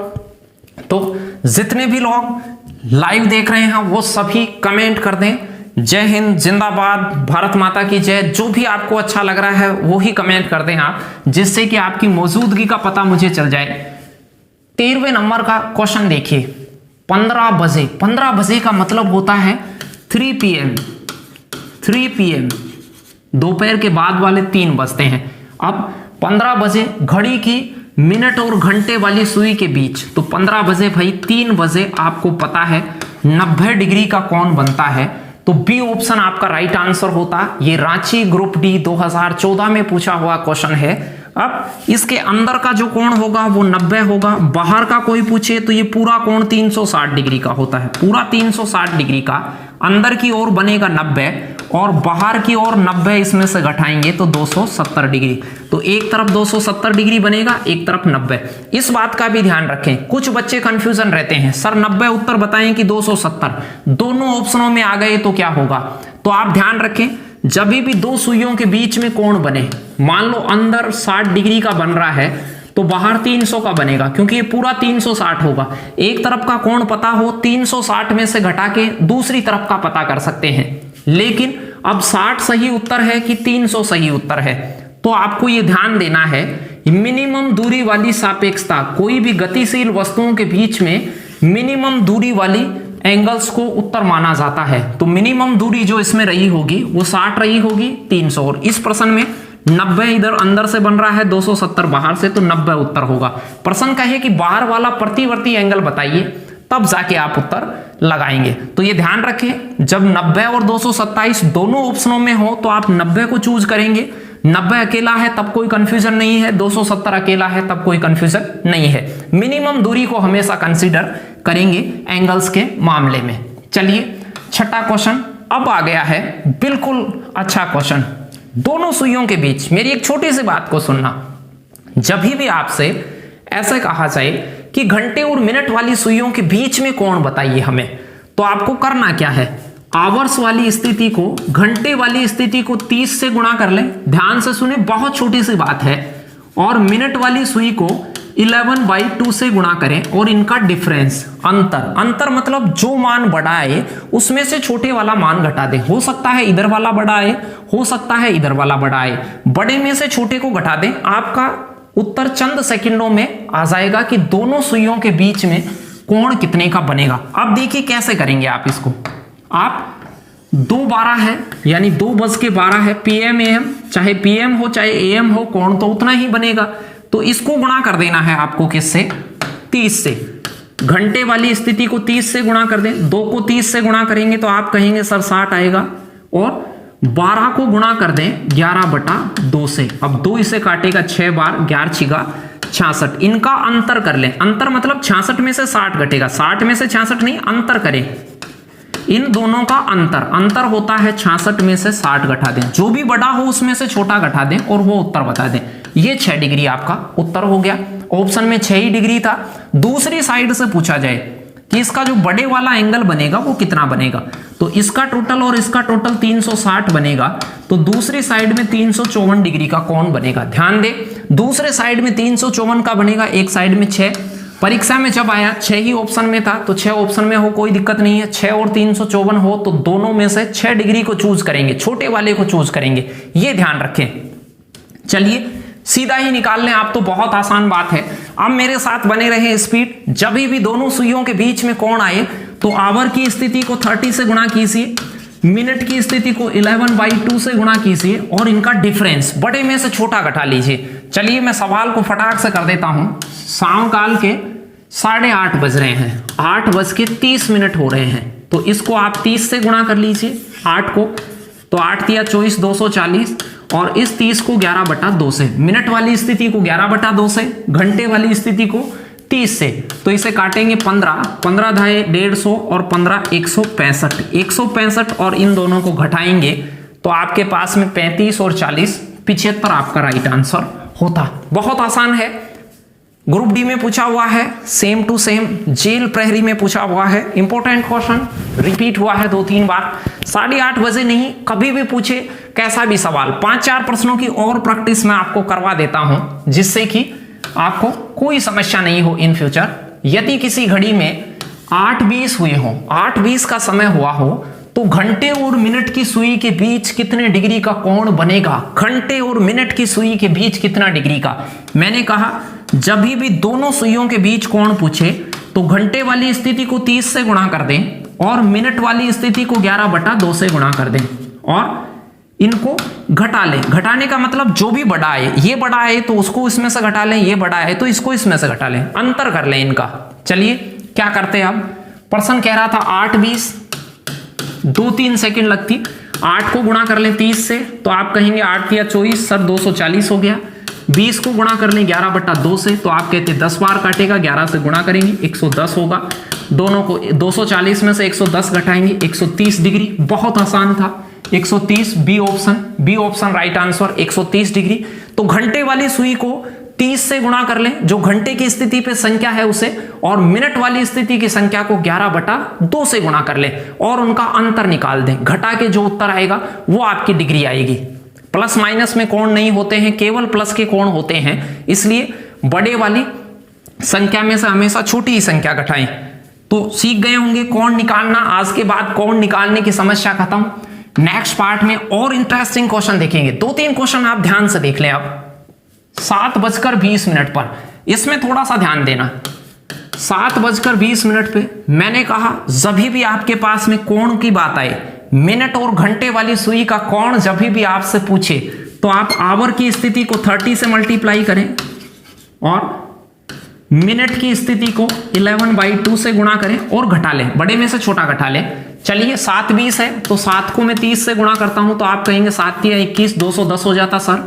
तो जितने भी लोग लाइव देख रहे हैं वो सभी कमेंट कर दें, जय हिंद, जिंदाबाद, भारत माता की जय, जो भी आपको अच्छा लग रहा है वो ही कमेंट कर दें आप, जिससे कि आपकी मौजूदगी का पता मुझे चल जाए। 13वें नंबर का क्वेश्चन देखिए, 15 बजे, 15 बजे का मतलब होता है 3 PM, दोपहर के बाद वाले 3 बजते हैं। अब 15 बजे घड़ी की मिनट और घंटे वाली सुई के बीच, तो 15 बजे भाई 3 बजे आपको पता है 90 डिग्री का कोण बनता है, तो बी ऑप्शन आपका राइट आंसर होता। ये रांची ग्रुप डी 2014 में पूछा हुआ क्वेश्चन है। अब इसके अंदर का जो कोण होगा वो 90 होगा, बाहर का कोई पूछे तो ये पूरा कोण 360 डिग्री का होता है, पूरा 360 डिग्री का, अंदर की ओर बनेगा 90 और बाहर की ओर 90 इसमें से घटाएंगे तो 270 डिग्री। तो एक तरफ 270 डिग्री बनेगा, एक तरफ 90। इस बात का भी ध्यान रखें, कुछ बच्चे कंफ्यूजन रहते हैं, सर 90 उत्तर बताएं कि 270, दोनों ऑप्शनों में आ गए तो क्या होगा। तो आप ध्यान रखें, जब भी दो सुइयों के बीच में कोण बने, मान लो अंदर 60 डिग्री का बन रहा है तो बाहर 300 का बनेगा, क्योंकि ये पूरा 360 होगा। एक तरफ का कोण पता हो, 360 में से घटा के दूसरी तरफ का पता कर सकते हैं। लेकिन अब 60 सही उत्तर है कि 300 सही उत्तर है, तो आपको ये ध्यान देना है, मिनिमम दूरी वाली सापेक्षता, कोई भी गतिशील वस्तुओं के बीच में मिनिमम दूरी वाली एंगल्स को उत्तर माना जाता है। तो मिनिमम दूरी जो इसमें रही होगी वो 60 रही होगी, 300, और इस प्रश्न में 90 इधर अंदर से बन रहा है, 270 बाहर से, तो 90 उत्तर होगा। प्रश्न कहे कि बाहर वाला प्रतिवर्ती एंगल बताइए, तब जाके आप उत्तर लगाएंगे। तो ये ध्यान रखें, जब 90 और 227 दोनों ऑप्शनों में हो तो आप 90 को चूज करेंगे। 90 अकेला है तब कोई कंफ्यूजन नहीं है, 270 अकेला है तब कोई कंफ्यूजन नहीं है। मिनिमम दूरी को हमेशा कंसीडर करेंगे एंगल्स के मामले में। चलिए छठा क्वेश्चन अब आ गया है, बिल्कुल अच्छा क्वेश्चन। दोनों सुइयों के बीच, मेरी एक छोटी सी बात को सुनना, जब भी आपसे ऐसे कहा जाए कि घंटे और मिनट वाली सुइयों के बीच में कोण बताइए हमें, तो आपको करना क्या है, आवर्स वाली स्थिति को घंटे वाली स्थिति को 30 से गुणा कर लें। ध्यान से सुने, बहुत छोटी सी बात है। और मिनट वाली सुई को 11/2 से गुणा करें और इनका डिफरेंस, अंतर मतलब जो मान बड़ा आए उसमें से छोटे वाला मान घटा दें। हो सकता है इधर वाला बड़ा आए, हो सकता है इधर वाला बड़ा आए, बड़े में से छोटे को घटा दें। आपका उत्तर चंद सेकंडों में आ जाएगा कि दोनों सुइयों के बीच में कोण कितने का बनेगा। अब देखिए कैसे करेंगे आप इसको। आप 2:12 है यानी 2:12 है, PM AM, चाहे PM हो चाहे AM हो, कोण तो उतना ही बनेगा। तो इसको गुणा कर देना है आपको किससे, 30 से। घंटे वाली स्थिति को 30 से गुणा कर दें, 2 को 30 से गुणा करेंगे तो आप कहेंगे सर 60 आएगा। और 12 को गुणा कर दें 11/2 से। अब 2 इसे काटेगा 6 बार, 11 छिगा 66। इनका अंतर कर लें, अंतर मतलब 66 में से 60 घटेगा, 60 में से 66 नहीं, अंतर करें इन दोनों का अंतर होता है 66 में से 60 घटा दें, जो भी बड़ा हो उसमें से छोटा घटा दें और वो उत्तर बता दें। ये 6 डिग्री आपका उत्तर हो गया। ऑप्शन में 6 ही डिग्री था। दूसरी साइड से पूछा जाए कि इसका जो बड़े वाला एंगल बनेगा वो कितना बनेगा, तो इसका टोटल और इसका टोटल 360 बनेगा, तो दूसरी साइड में 354 डिग्री का कोण बनेगा। ध्यान दे, दूसरे साइड में 354 का बनेगा, एक साइड में 6। परीक्षा में जब आया 6 ही ऑप्शन में था, तो 6 ऑप्शन में हो कोई दिक्कत नहीं है। 6 और 354 हो तो दोनों में से 6 डिग्री को चूज करेंगे, छोटे वाले को चूज करेंगे, ये ध्यान रखें। चलिए सीधा ही निकाल लें आप, तो बहुत आसान बात है। अब मेरे साथ बने रहे स्पीड। जब भी दोनों सुइयों के बीच में कोण आए तो आवर की स्थिति को 30 से गुणा कीजिए, मिनट की स्थिति को 11/2 से गुणा कीजिए और इनका डिफरेंस बड़े में से छोटा घटा लीजिए। चलिए मैं सवाल को फटाक से कर देता हूं। शाम काल के 8:30 बज रहे हैं, 8:30 हो रहे हैं, तो इसको आप 30 से गुणा कर लीजिए 8 को, तो 8 × 24 240, और इस 30 को 11/2 से, मिनट वाली स्थिति को 11/2 से, घंटे वाली स्थिति को 30 से, तो इसे काटेंगे 15 × 150 और 15 165 और इन दोनों को घटाएंगे तो आपके पास में 35 और 40 75 आपका राइट आंसर होता। बहुत आसान है। ग्रुप डी में पूछा हुआ है, सेम टू सेम जेल प्रहरी में पूछा हुआ है। इंपॉर्टेंट क्वेश्चन रिपीट हुआ है 2-3 बार। 8:30 बजे नहीं, कभी भी पूछे कैसा भी सवाल, 5-4 प्रश्नों की और प्रैक्टिस मैं आपको करवा देता हूं, जिससे कि आपको कोई समस्या नहीं हो इन फ्यूचर। यदि किसी घड़ी में 8:20 हुए हो, 8:20 का समय हुआ हो, तो घंटे और मिनट की सुई के बीच कितने डिग्री का कोण बनेगा, घंटे और मिनट की सुई के बीच कितना डिग्री का। मैंने कहा जब भी दोनों सुइयों के बीच कोण पूछे तो घंटे वाली स्थिति को 30 से गुणा कर दें और मिनट वाली स्थिति को 11/2 से गुणा कर दें और इनको घटा लें। घटाने का मतलब जो भी बड़ा है, ये बड़ा है तो उसको इसमें से घटा लें, ये बड़ा है तो इसको इसमें से घटा लें, अंतर कर लें इनका। चलिए क्या करते हैं अब। प्रश्न कह रहा था 8:20, 2-3 सेकंड लगती। 8 को गुणा कर लें 30 से, तो आप कहेंगे 8 × 24 सर 240 हो गया। 20 को गुणा कर लें 11/2 से, तो आप कहते 10 बार काटेगा, 11 से गुणा करेंगे 110 होगा। दोनों को 240 में से 110 घटाएंगे 130 डिग्री। बहुत आसान था, 130 B option right answer 130 degree. तो घंटे वाली सुई को 30 से गुणा कर लें, जो घंटे की स्थिति पे संख्या है उसे, और मिनट वाली स्थिति की संख्या को 11/2 से गुणा कर लें और उनका अंतर निकाल दें। घटा के जो उत्तर आएगा वो आपकी डिग्री आएगी। प्लस माइनस में कोण नहीं होते हैं, केवल प्लस के कोण होते हैं, इसलिए बड़े वाली संख्या में से हमेशा छोटी ही संख्या घटाएं। तो सीख गए होंगे कोण निकालना। आज के बाद कोण निकालने की समस्या खत्म। नेक्स्ट पार्ट में और इंटरेस्टिंग क्वेश्चन देखेंगे। 2-3 क्वेश्चन आप ध्यान से देख लें। अब 7:20 पर, इसमें थोड़ा सा ध्यान देना। 7:20 पे मैंने कहा जब भी आपके पास में कोण की बात आए, मिनट और घंटे वाली सुई का कोण जब भी आपसे पूछे तो आप आवर की स्थिति को 30 से मल्टीप्लाई करें और मिनट की स्थिति को 11/2 से गुणा करें और घटा लें, बड़े में से छोटा घटा लें। चलिए 7 20 है तो 7 को मैं 30 से गुणा करता हूं तो आप कहेंगे 7 या 21 210 हो जाता सर,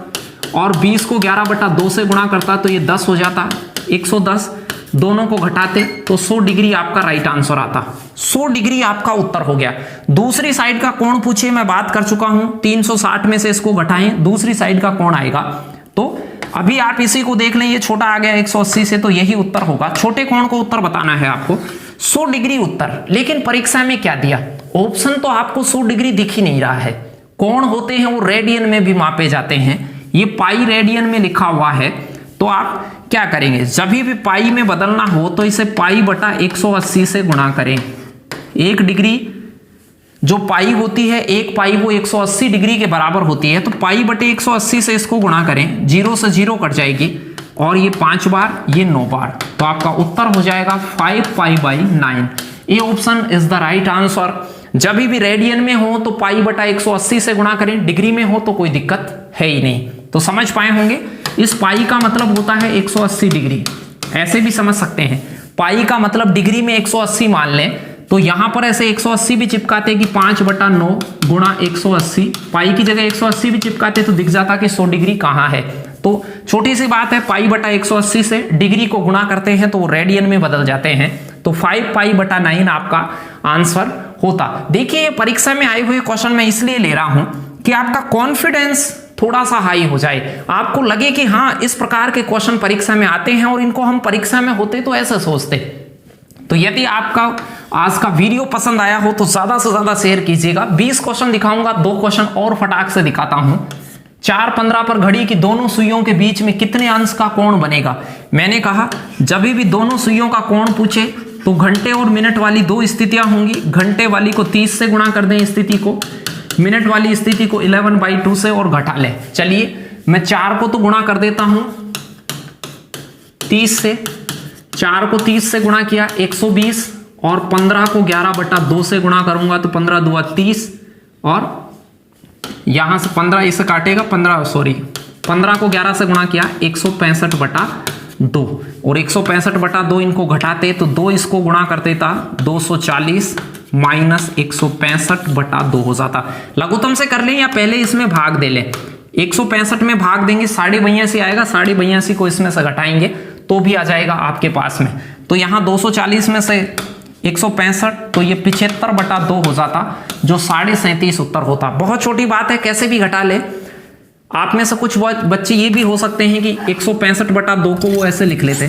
और 20 को 11/2 से गुणा करता तो ये 10 हो जाता 110, दोनों को घटाते तो 100 डिग्री आपका राइट आंसर आता। 100 डिग्री आपका उत्तर हो गया। दूसरी साइड का कोण पूछे, मैं बात कर चुका हूं, 360 में से इसको घटाएं, दूसरी साइड का कोण आएगा। तो अभी आप इसी को देख लें, ये छोटा आ गया 180 से, तो यही उत्तर होगा। छोटे कोण को उत्तर बताना है आपको, 100 डिग्री उत्तर। लेकिन परीक्षा में क्या दिया, ऑप्शन तो आपको 100 डिग्री दिख ही नहीं रहा है। कोण होते हैं वो रेडियन में भी मापे जाते हैं, ये पाई रेडियन में लिखा हुआ है। तो आप क्या करेंगे, जब भी पाई में बदलना हो तो इसे पाई बटा 180 से गुणा करें। 1 डिग्री जो पाई होती है, 1 पाई वो 180 डिग्री के बराबर होती है, तो पाई बटे 180 से इसको गुणा करें, 0 से 0 कट जाएगी, और ये 5 बार, ये 9 बार, तो आपका उत्तर हो जाएगा 5 पाई/9। ये option is the right answer. जब भी रेडियन में हो तो पाई बटा 180 से गुणा करें, डिग्री में हो तो कोई दिक्कत है ही नहीं। तो समझ पाए होंगे, इस पाई का मतलब होता है 180 डिग्री, ऐसे भी समझ सकते हैं। पाई का मतलब डिग्री में 180 मान लें, तो यहां पर ऐसे 180 भी चिपकाते कि 5/9 गुणा 180, पाई की जगह 180 भी चिपकाते तो दिख जाता कि 100 डिग्री कहां है। तो छोटी सी बात है, पाई बटा 180 से डिग्री को गुणा करते हैं तो वो रेडियन में बदल जाते हैं, तो 5 पाई/9 आपका आंसर होता। देखिए परीक्षा में आए हुए क्वेश्चन मैं इसलिए ले रहा हूं कि आपका कॉन्फिडेंस थोड़ा सा हाई हो जाए, आपको लगे कि हाँ इस प्रकार के क्वेश्चन परीक्षा में आते हैं और इनको हम परीक्षा में होते तो ऐसे सोचते। तो यदि आपका आज का वीडियो पसंद आया हो तो ज्यादा से ज्यादा शेयर कीजिएगा। 20 क्वेश्चन दिखाऊंगा, 2 क्वेश्चन और फटाक से दिखाता हूं। 4:15 पर घड़ी की दोनों सुइयों के बीच में कितने अंश का कोण बनेगा। मैंने कहा जब भी दोनों सुइयों का कोण पूछे तो घंटे और मिनट वाली 2 स्थितियां होंगी। घंटे वाली को 30 से गुणा कर दें स्थिति को, मिनट वाली स्थिति को 11/2 से और घटा लें। चलिए मैं 4 को तो गुणा कर देता हूं 30 से, 4 को 30 से गुणा किया 120, और 15 को 11/2 से गुणा करूंगा तो 15 दूआ 30, और यहां से 15 इसे काटेगा 15 को 11 से गुणा किया 165/2, और 165/2 इनको घटाते तो 2 इसको गुणा करते था 240 माइनस 165/2 हो जाता। लघुत्तम से कर लें या पहले इसमें भाग दे लें। 165 में भाग देंगे 82 आएगा, 82 को इसमें से घटाएंगे तो भी आ जाएगा आपके पास में। तो यहां 240 में से 165, तो ये 75/2 हो जाता, जो 37.5 उत्तर होता। बहुत छोटी बात है, कैसे भी घटा ले। आप में से कुछ बच्चे ये भी हो सकते हैं कि 165/2 को वो ऐसे लिख लेते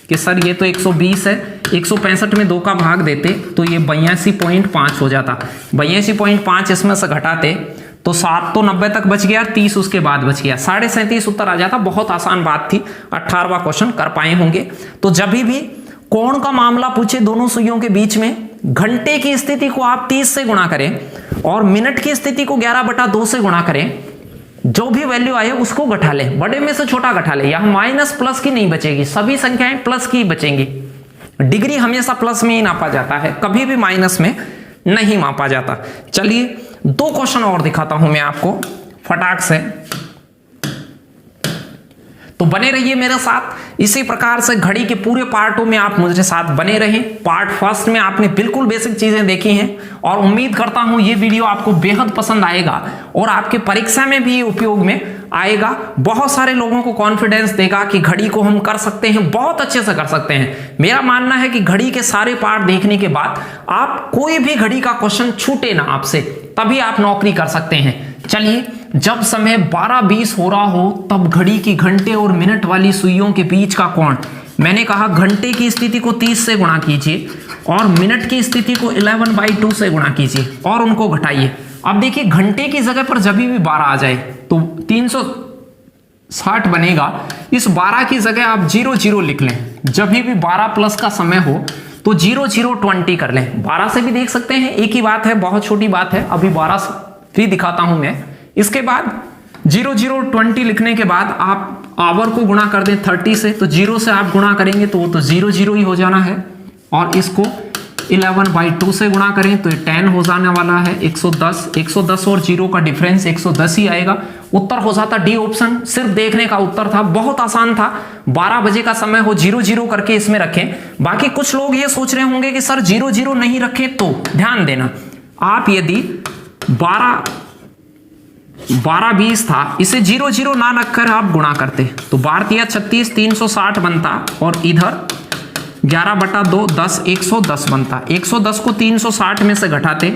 कि सर ये तो 120 है, 165 में 2 का भाग देते तो ये 82.5 हो जाता। 82.5 इसमें से घटाते तो 7 तो 90 तक बच गया, 30 उसके बाद बच गया, 37.5 उत्तर आ जाता। बहुत आसान बात थी, 18वां क्वेश्चन कर पाए होंगे। तो जब भी कोण का मामला पूछे दोनों सुइयों के बीच में, घंटे की स्थिति को आप 30 से गुणा करें और मिनट की स्थिति को 11/2 से गुणा करें, जो भी वैल्यू आए उसको घटा लें, बड़े में से छोटा घटा लें। यहां माइनस प्लस की नहीं बचेगी, सभी संख्याएं प्लस की बचेंगी। डिग्री हमेशा प्लस में ही नापा जाता है, कभी भी माइनस में नहीं मापा जाता। चलिए 2 क्वेश्चन और दिखाता हूं मैं आपको फटाक से, तो बने रहिए मेरे साथ। इसी प्रकार से घड़ी के पूरे पार्टों में आप मुझे साथ बने रहें। पार्ट फर्स्ट में आपने बिल्कुल बेसिक चीजें देखी हैं और उम्मीद करता हूं ये वीडियो आपको बेहद पसंद आएगा और आपके परीक्षा में भी उपयोग में आएगा। बहुत सारे लोगों को कॉन्फिडेंस देगा कि घड़ी को हम कर सकते हैं, बहुत अच्छे से कर सकते हैं। मेरा मानना है कि घड़ी के सारे पार्ट देखने के बाद आप कोई भी घड़ी का क्वेश्चन छूटे ना आपसे, तभी आप नौकरी कर सकते हैं। चलिए, जब समय 12:20 हो रहा हो तब घड़ी की घंटे और मिनट वाली सुइयों के बीच का कोण, मैंने कहा घंटे की स्थिति को 30 से गुणा कीजिए और मिनट की स्थिति को 11/2 से गुणा कीजिए और उनको घटाइए। अब देखिए घंटे की जगह पर जब भी 12 आ जाए तो 360 बनेगा। इस 12 की जगह आप 00 लिख लें। जब भी 12 प्लस का समय हो तो 0020 कर लें। 12 से भी देख सकते हैं, एक ही बात है, बहुत छोटी बात है। अभी 12 भी दिखाता हूं मैं। इसके बाद 0020 लिखने के बाद आप आवर को गुणा कर दें 30 से, तो 0 से आप गुणा करेंगे तो वो तो 00 ही हो जाना है, और इसको 11/2 से गुणा करें तो ये 10 हो जाने वाला है। 110 और 0 का डिफरेंस 110 ही आएगा, उत्तर हो जाता डी ऑप्शन, सिर्फ देखने का उत्तर था, बहुत आसान था। 12 बजे का समय हो, 00 करके इसमें रखें। बाकी कुछ लोग ये सोच रहे होंगे कि सर 00 नहीं रखें, तो ध्यान देना, आप यदि 12-20 था, इसे 00 ना रखकर आप गुणा करते तो 12 36 360 बनता, और इधर 11/2 10 110 बनता। 110 को 360 में से घटाते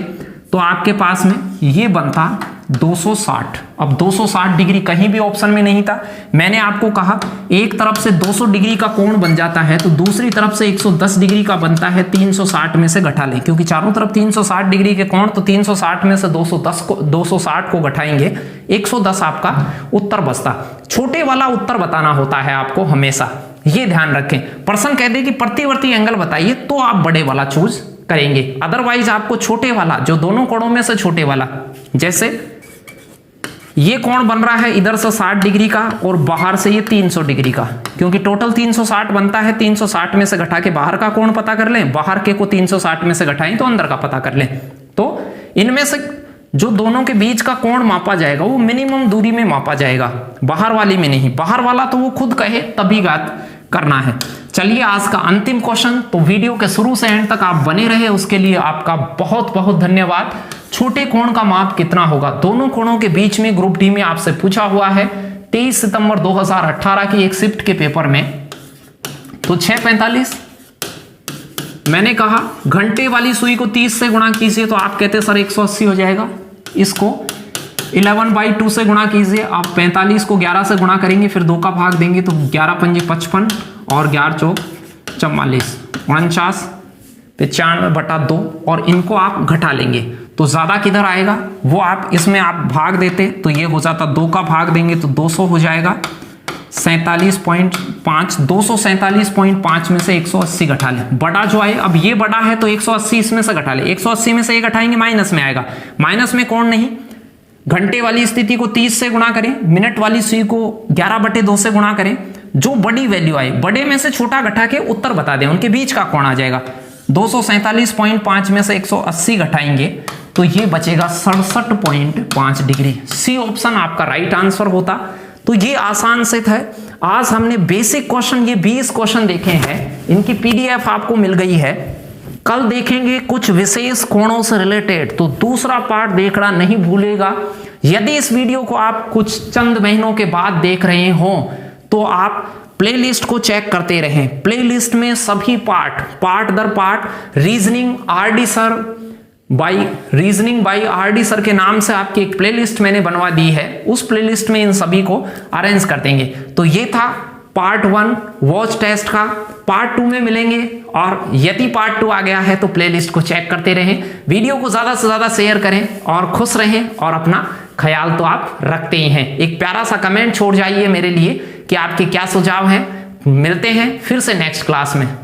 तो आपके पास में ये बनता 260। अब 260 डिग्री कहीं भी ऑप्शन में नहीं था। मैंने आपको कहा एक तरफ से 200 डिग्री का कोण बन जाता है तो दूसरी तरफ से 110 डिग्री का बनता है, 360 में से घटा लें, क्योंकि चारों तरफ 360 डिग्री के कोण, तो 360 में से 260 को घटाएंगे, 110 आपका उत्तर बचता। छोटे वाला उत्तर बताना होता है आपको हमेशा, ये ध्यान रखें। पर्सन कह दे कि प्रतिवर्ती एंगल बताइए तो आप बड़े वाला चूज करेंगे, अदरवाइज आपको छोटे वाला, जो दोनों कोणों में से छोटे वाला, जैसे ये कोण बन रहा है इधर से 60 डिग्री का और बाहर से ये 300 डिग्री का, क्योंकि टोटल 360 बनता है, 360 में से घटा के बाहर का कोण पता कर लें, बाहर के को 360 में से घटाएं तो अंदर का पता कर लें। तो इनमें से जो दोनों के बीच का कोण मापा जाएगा वो मिनिमम दूरी में मापा जाएगा, बाहर वाली में नहीं। बाहर वाला तो वो खुद कहे तभी बात करना है। चलिए आज का अंतिम क्वेश्चन, तो वीडियो के शुरू से एंड तक आप बने रहे, उसके लिए आपका बहुत बहुत धन्यवाद। छोटे कोण का माप कितना होगा? दोनों कोणों के बीच में ग्रुप डी में आपसे पूछा हुआ है 23 सितंबर 2018 की एक शिफ्ट के पेपर में। तो 6:45 मैंने कहा घंटे वाली सुई को 30 से गुणा कीजिए, तो आप कहते सर 180 हो जाएगा। इसको 11/2 से गुणा कीजिए, आप 45 को 11 से गुणा करेंगे, फिर 2 का भाग देंगे तो 11 पंजे 55 और 11 चौक 44, 49 95/2, और इनको आप घटा लेंगे तो ज्यादा किधर आएगा वो आप इसमें आप भाग देते तो ये हो जाता, 2 का भाग देंगे तो 200 हो जाएगा। 47.5 247.5 में से 180 घटा लें, बड़ा जो आए, अब ये बड़ा है तो 180 इसमें से घटा ले, 180 में से ये घटाएंगे माइनस में आएगा, माइनस में कौन नहीं, घंटे वाली स्थिति को 30 से गुणा करें, मिनट वाली सुई को 11/2 से गुणा करें, जो बड़ी वैल्यू आए बड़े में से छोटा घटा के उत्तर बता दें, उनके बीच का कौन आ जाएगा। 247.5 में से 180 घटाएंगे तो ये बचेगा 67.5 डिग्री। सी ऑप्शन आपका राइट आंसर होता। तो ये आसान से था। आज हमने बेसिक क्वेश्चन ये 20 क्वेश्चन देखे हैं, इनकी पीडीएफ आपको मिल गई है। कल देखेंगे कुछ विशेष कोणों से रिलेटेड, तो दूसरा पार्ट देखना नहीं भूलेगा। यदि इस वीडियो को आप कुछ चंद महीनों के बाद देख रहे हो तो आप प्लेलिस्ट को चेक करते रहें। प्लेलिस्ट में सभी पार्ट दर part reasoning by RD sir के नाम से आपकी एक प्लेलिस्ट मैंने बनवा दी है, उस प्लेलिस्ट में इन सभी को अरेंज कर देंगे। तो ये था पार्ट 1 वॉच टेस्ट का। पार्ट 2 में मिलेंगे, और यदि पार्ट 2 आ गया है तो प्लेलिस्ट को चेक करते रहें। वीडियो को ज्यादा से ज्यादा शेयर करें और खुश रहें, और अपना ख्याल तो आप रखते ही हैं। एक प्यारा सा कमेंट छोड़ जाइए मेरे लिए कि आपके क्या सुझाव हैं। मिलते हैं फिर से नेक्स्ट क्लास में।